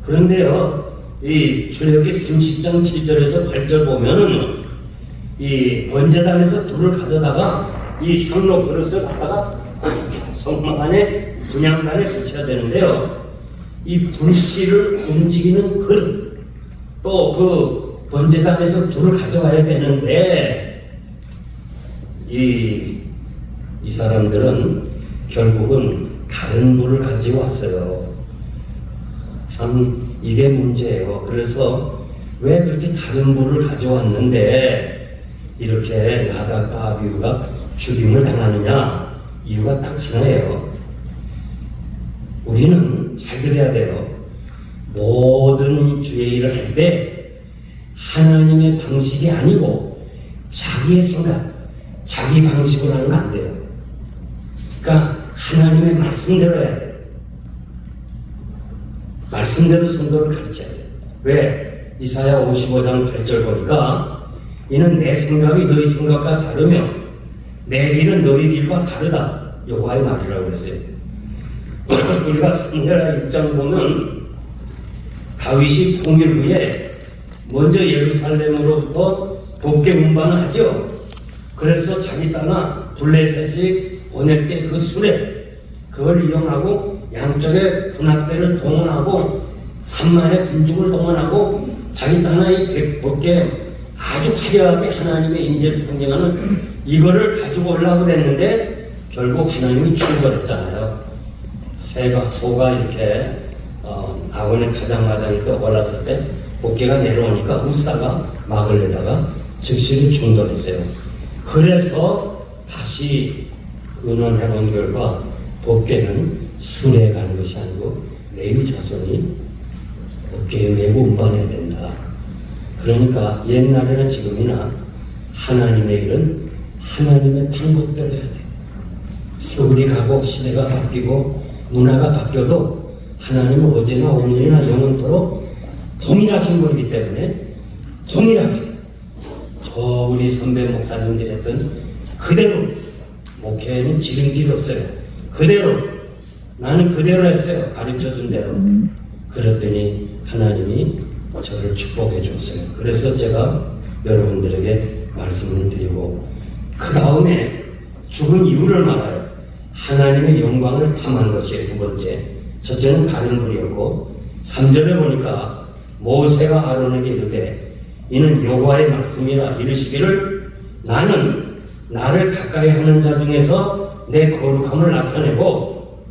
그런데요, 이 출애굽기 30장 7절에서 8절 보면은 이 번제단에서 불을 가져다가 이 향로 그릇을 갖다가 성막 안에 분향단에 붙여야 되는데요, 이 불씨를 움직이는 그릇, 또 그 번제단에서 불을 가져와야 되는데 이 사람들은 결국은 다른 불을 가지고 왔어요. 참 이게 문제예요. 그래서 왜 그렇게 다른 불을 가져왔는데 이렇게 나답과 아비후가 죽임을 당하느냐? 이유가 딱 하나예요. 우리는 잘 들어야 돼요. 모든 주의 일을 할 때 하나님의 방식이 아니고 자기의 생각, 자기 방식으로 하는 거 안 돼요. 그러니까 하나님의 말씀대로 해야 돼요. 말씀대로 성도를 가르쳐야 돼요. 왜? 이사야 55장 8절 보니까 이는 내 생각이 너희 생각과 다르며 내 길은 너희 길과 다르다. 여호와의 말이라고 그랬어요. 우리가 사무엘하 6장 보면 다윗이 통일 후에 먼저 예루살렘으로부터 복개 운반을 하죠. 그래서 자기 땅아 블레셋이 보낼 때 그 수레 그걸 이용하고 양쪽에 군악대를 동원하고 3만의 군중을 동원하고 자기 땅의 복개 아주 화려하게 하나님의 임재를 상징하는 이거를 가지고 오려고 그랬는데 결국 하나님이 출발했잖아요. 소가 이렇게 아곤의 타작마당에 또 올랐을 때 복개가 내려오니까 우사가 막을 내다가 즉시로 중단했어요. 그래서 다시 의논해본 결과 복개는 수레에 가는 것이 아니고 레위 자손이 어깨에 메고 운반해야 된다. 그러니까 옛날이나 지금이나 하나님의 일은 하나님의 방법대로 해야 돼. 세월이 가고 시대가 바뀌고 문화가 바뀌어도 하나님은 어제나 오늘이나 영원토록 동일하신 분이기 때문에 동일하게 저 우리 선배 목사님들이 했던 그대로 목회에는 지름길이 없어요. 그대로 나는 그대로 했어요. 가르쳐준 대로. 그랬더니 하나님이 저를 축복해 줬어요. 그래서 제가 여러분들에게 말씀을 드리고 그 다음에 죽은 이유를 말해요. 하나님의 영광을 탐한 것이 두 번째. 첫째는 다른 불이었고 3절에 보니까 모세가 아론에게 이르되 이는 여호와의 말씀이라 이르시기를 나는 나를 가까이 하는 자 중에서 내 거룩함을 나타내고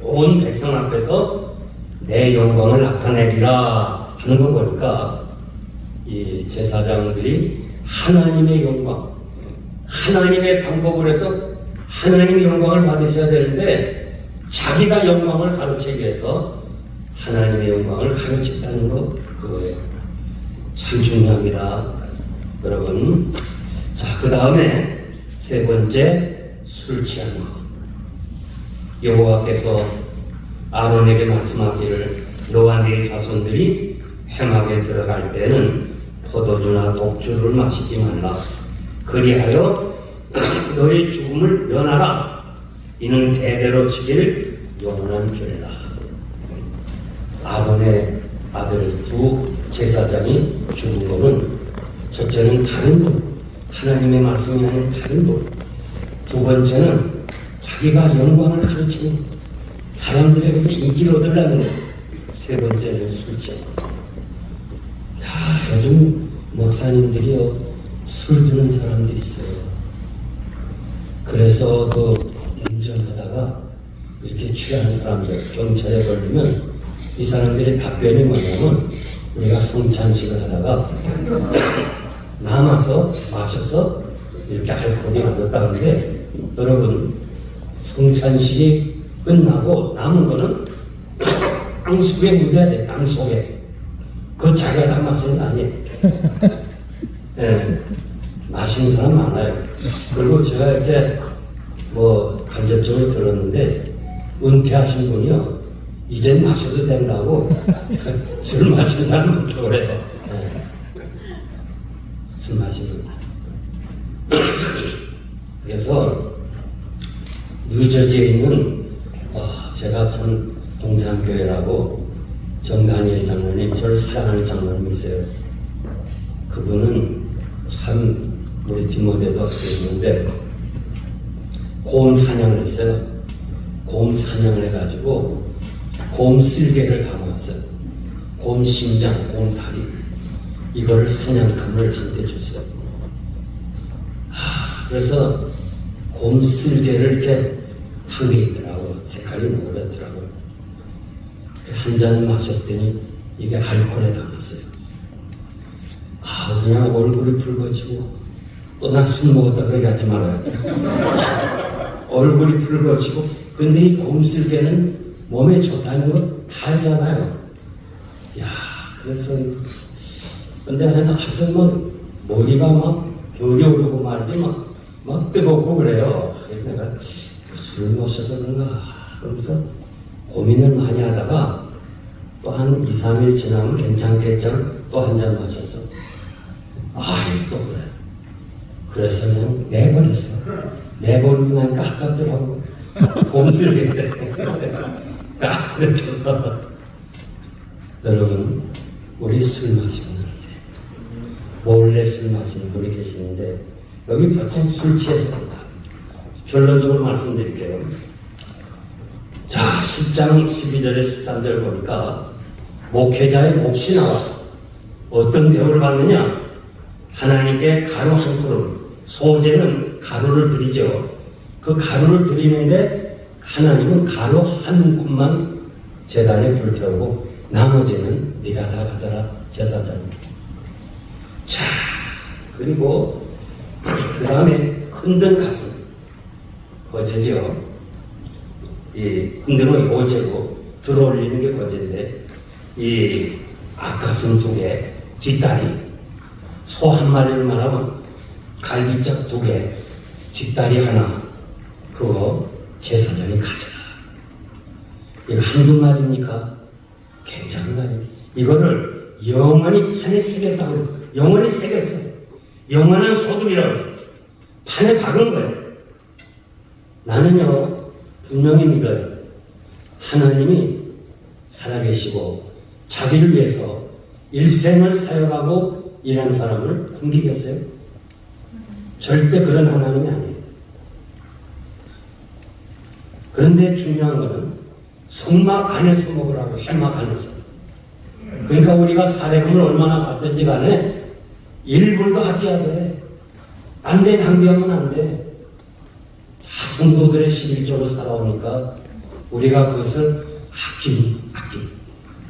온 백성 앞에서 내 영광을 나타내리라 하는 거 보니까 이 제사장들이 하나님의 영광, 하나님의 방법을 해서 하나님의 영광을 받으셔야 되는데 자기가 영광을 가르치기 위해서 하나님의 영광을 가르쳤다는 거 그거예요. 참 중요합니다. 여러분. 자, 그 다음에 세 번째, 술 취한 거. 여호와께서 아론에게 말씀하기를 너와 네 자손들이 회막에 들어갈 때는 포도주나 독주를 마시지 말라. 그리하여 너의 죽음을 면하라. 이는 대대로 지킬 영원한 규례라. 아론의 아들 두 제사장이 죽은 것은 첫째는 다른 분, 하나님의 말씀이 아닌 다른 분. 두 번째는 자기가 영광을 가르치는 사람들에게서 인기를 얻으려는 것. 세 번째는 술 취한 것. 야, 요즘 목사님들이요, 술 드는 사람들이 있어요. 그래서 그 운전하다가 이렇게 취한 사람들 경찰에 걸리면 이 사람들의 답변이 뭐냐면 우리가 성찬식을 하다가 남아서 마셔서 이렇게 알코올이 얻었다는데 여러분 성찬식이 끝나고 남은 거는 땅속에 묻어야 돼. 땅속에. 그 자기가 다 마시는 거 아니에요. 네, 마시는 사람 많아요. 그리고 제가 이렇게 간접적으로 들었는데 은퇴하신 분이요 이젠 마셔도 된다고 술 마시는 사람 많다고 그래요. 네. 술 마시는. 그래서 뉴저지에 있는 제가 참 동산교회라고 정다니엘 장로님, 저를 사랑하는 장로님이 있어요. 그분은 참 우리 디모데도 계시는데 곰 사냥을 했어요. 곰 사냥을 해가지고 곰 쓸개를 담았어요. 곰 심장, 곰 다리 이거를 사냥감을 한테 줬어요. 그래서 곰 쓸개를 이렇게 한 게 있더라고요. 색깔이 노랗더라고요. 한 잔 마셨더니 이게 알코올에 담았어요. 그냥 얼굴이 붉어지고 또 나 술 먹었다 그러게 하지 말아요. 얼굴이 붉어지고 근데 이 곰쓸개는 몸에 좋다는 거 다 알잖아요. 그래서 근데 하여튼 막 머리가 막 결이 오르고 말이지 막 뜨겁고 그래요. 그래서 내가 술 마셔서 그런가 그러면서 고민을 많이 하다가 또 한 2, 3일 지나면 괜찮겠죠? 또 한 잔 마셨어. 또 그래. 그래서 그냥 내버렸어. 내버리고 나니까 아깝더라고. 곰슬기 때. 그렇게 해서 여러분 우리 술 마시는 때 몰래 술 마시는 분이 계시는데 여기 평생 술 취해서 그런다. 결론적으로 말씀드릴게요. 자, 10장 12절의 습관들 보니까 목회자의 몫이 나와. 어떤 대우를 받느냐? 하나님께 가루 한 그릇, 소재는 가루를 드리죠. 그 가루를 드리는데 하나님은 가루 한 움큼만 제단에 불태우고 나머지는 네가 다 가져라 제사장님. 자, 그리고 그 다음에 흔든 가슴 거제죠. 이 흔드는 요제고 들어올리는 게 거제인데 이 앞가슴 2개, 뒷다리 소 한 마리를 말하면 갈비짝 2개, 뒷다리 하나 그거 제사장이 가져라. 이거 한두 마리입니까? 괜찮은 거 아니에요? 이거를 영원히 판에 새겼다고 그래요. 영원히 새겼어. 영원한 소득이라고 했어요. 판에 박은 거예요. 나는요 분명히 믿어요. 하나님이 살아계시고 자기를 위해서 일생을 사역하고 일한 사람을 굶기겠어요? 절대 그런 하나님이 아니에요. 그런데 중요한 거는 성막 안에서 먹으라고 회막 안에서. 그러니까 우리가 사례금을 얼마나 받든지 간에 1불도 아껴야 돼. 안 돼, 낭비하면 안 돼. 다 성도들의 11조로 살아오니까 우리가 그것을 아낌.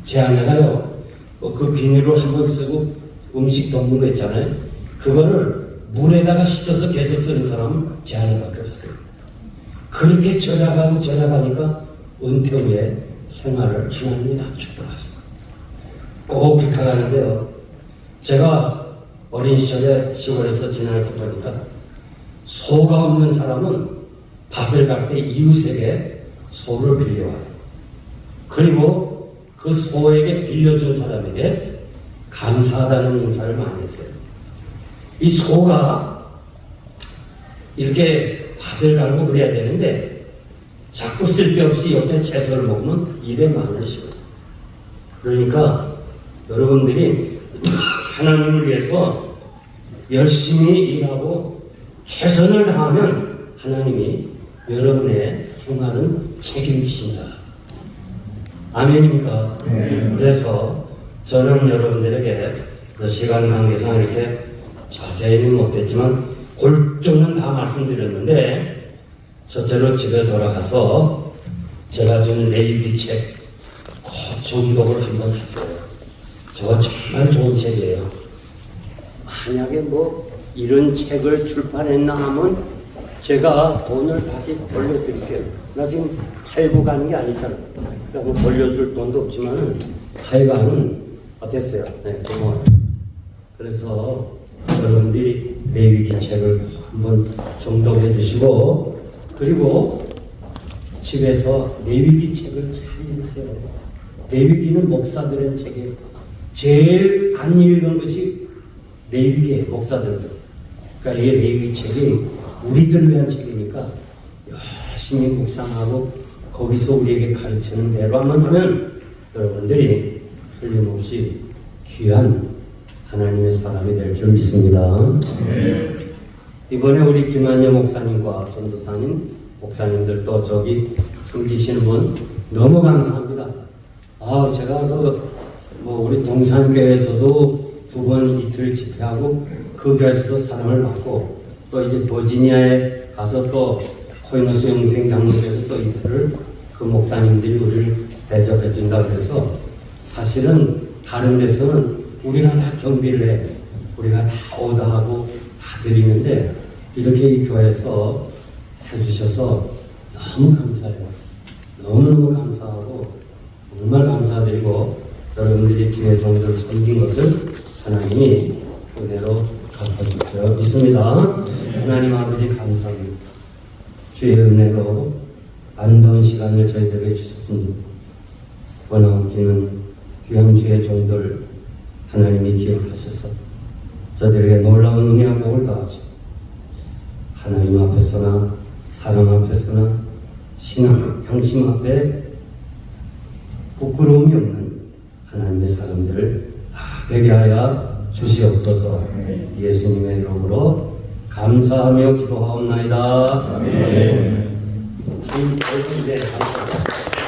제 아내가요, 그 비닐을 한번 쓰고 음식 덮는 거 있잖아요. 그거를 물에다가 씻어서 계속 쓰는 사람은 제 아내밖에 없을 거예요. 그렇게 절약하니까 은퇴 후에 생활을 하나님이 다 축복하십니다. 꼭 부탁하는데요. 제가 어린 시절에 시골에서 지내서 보니까 소가 없는 사람은 밭을 갈 때 이웃에게 소를 빌려와요. 그리고 그 소에게 빌려준 사람에게 감사하다는 인사를 많이 했어요. 이 소가 이렇게 밭을 갈고 그래야 되는데 자꾸 쓸데없이 옆에 채소를 먹으면 입에 마늘 씌워요. 그러니까 여러분들이 하나님을 위해서 열심히 일하고 최선을 다하면 하나님이 여러분의 생활은 책임지신다. 아멘입니까? 그래서 저는 여러분들에게 시간 관계상 이렇게 자세히는 못했지만 골조는 다 말씀드렸는데 첫째로 집에 돌아가서 제가 준 레위기 책 꼭 정독을 한번 하세요. 저거 정말 좋은 책이에요. 만약에 이런 책을 출판했나 하면 제가 돈을 다시 돌려드릴게요. 나 지금 팔고 가는 게 아니잖아. 그러니까 돌려줄 돈도 없지만은 하여간은 어땠어요? 네, 고마워요. 그래서 여러분들이 레위기 책을 한번 정독해 주시고 그리고 집에서 레위기 책을 잘 읽으세요. 레위기는 목사들의 책에 제일 안 읽은 것이 레위기의 목사들. 그러니까 이 레위기 책이 우리들 위한 책이니까 열심히 묵상하고 거기서 우리에게 가르치는 대로만 하면 여러분들이 틀림없이 귀한 하나님의 사람이 될 줄 믿습니다. 이번에 우리 김한여 목사님과 전도사님, 목사님들 또 저기 섬기시는 분 너무 감사합니다. 제가 우리 동산교회에서도 2번 이틀 집회하고 그 교회에서도 사랑을 받고 또 이제 버지니아에 가서 또 코이노스 영생장로교회에서 또 이틀을 그 목사님들이 우리를 대접해 준다 그래서 사실은 다른 데서는 우리가 다 경비를 해. 우리가 다 오다하고 다 드리는데 이렇게 이 교회에서 해주셔서 너무 감사해요. 너무너무 감사하고 정말 감사드리고 여러분들이 주의 종들을 섬긴 것을 하나님이 그대로 갚아줄 줄 믿습니다. 하나님 아버지 감사합니다. 주의 은혜로 아름다운 시간을 저희들에게 주셨습니다. 원하옵기는 귀한 주의 종들 하나님이 기억하셔서 저들에게 놀라운 은혜와 복을 더하시고 하나님 앞에서나 사람 앞에서나 신앙, 양심 앞에 부끄러움이 없는 하나님의 사람들을 되게 하여 주시옵소서. 예수님의 이름으로 감사하며 기도하옵나이다. 아멘. 감사합니다.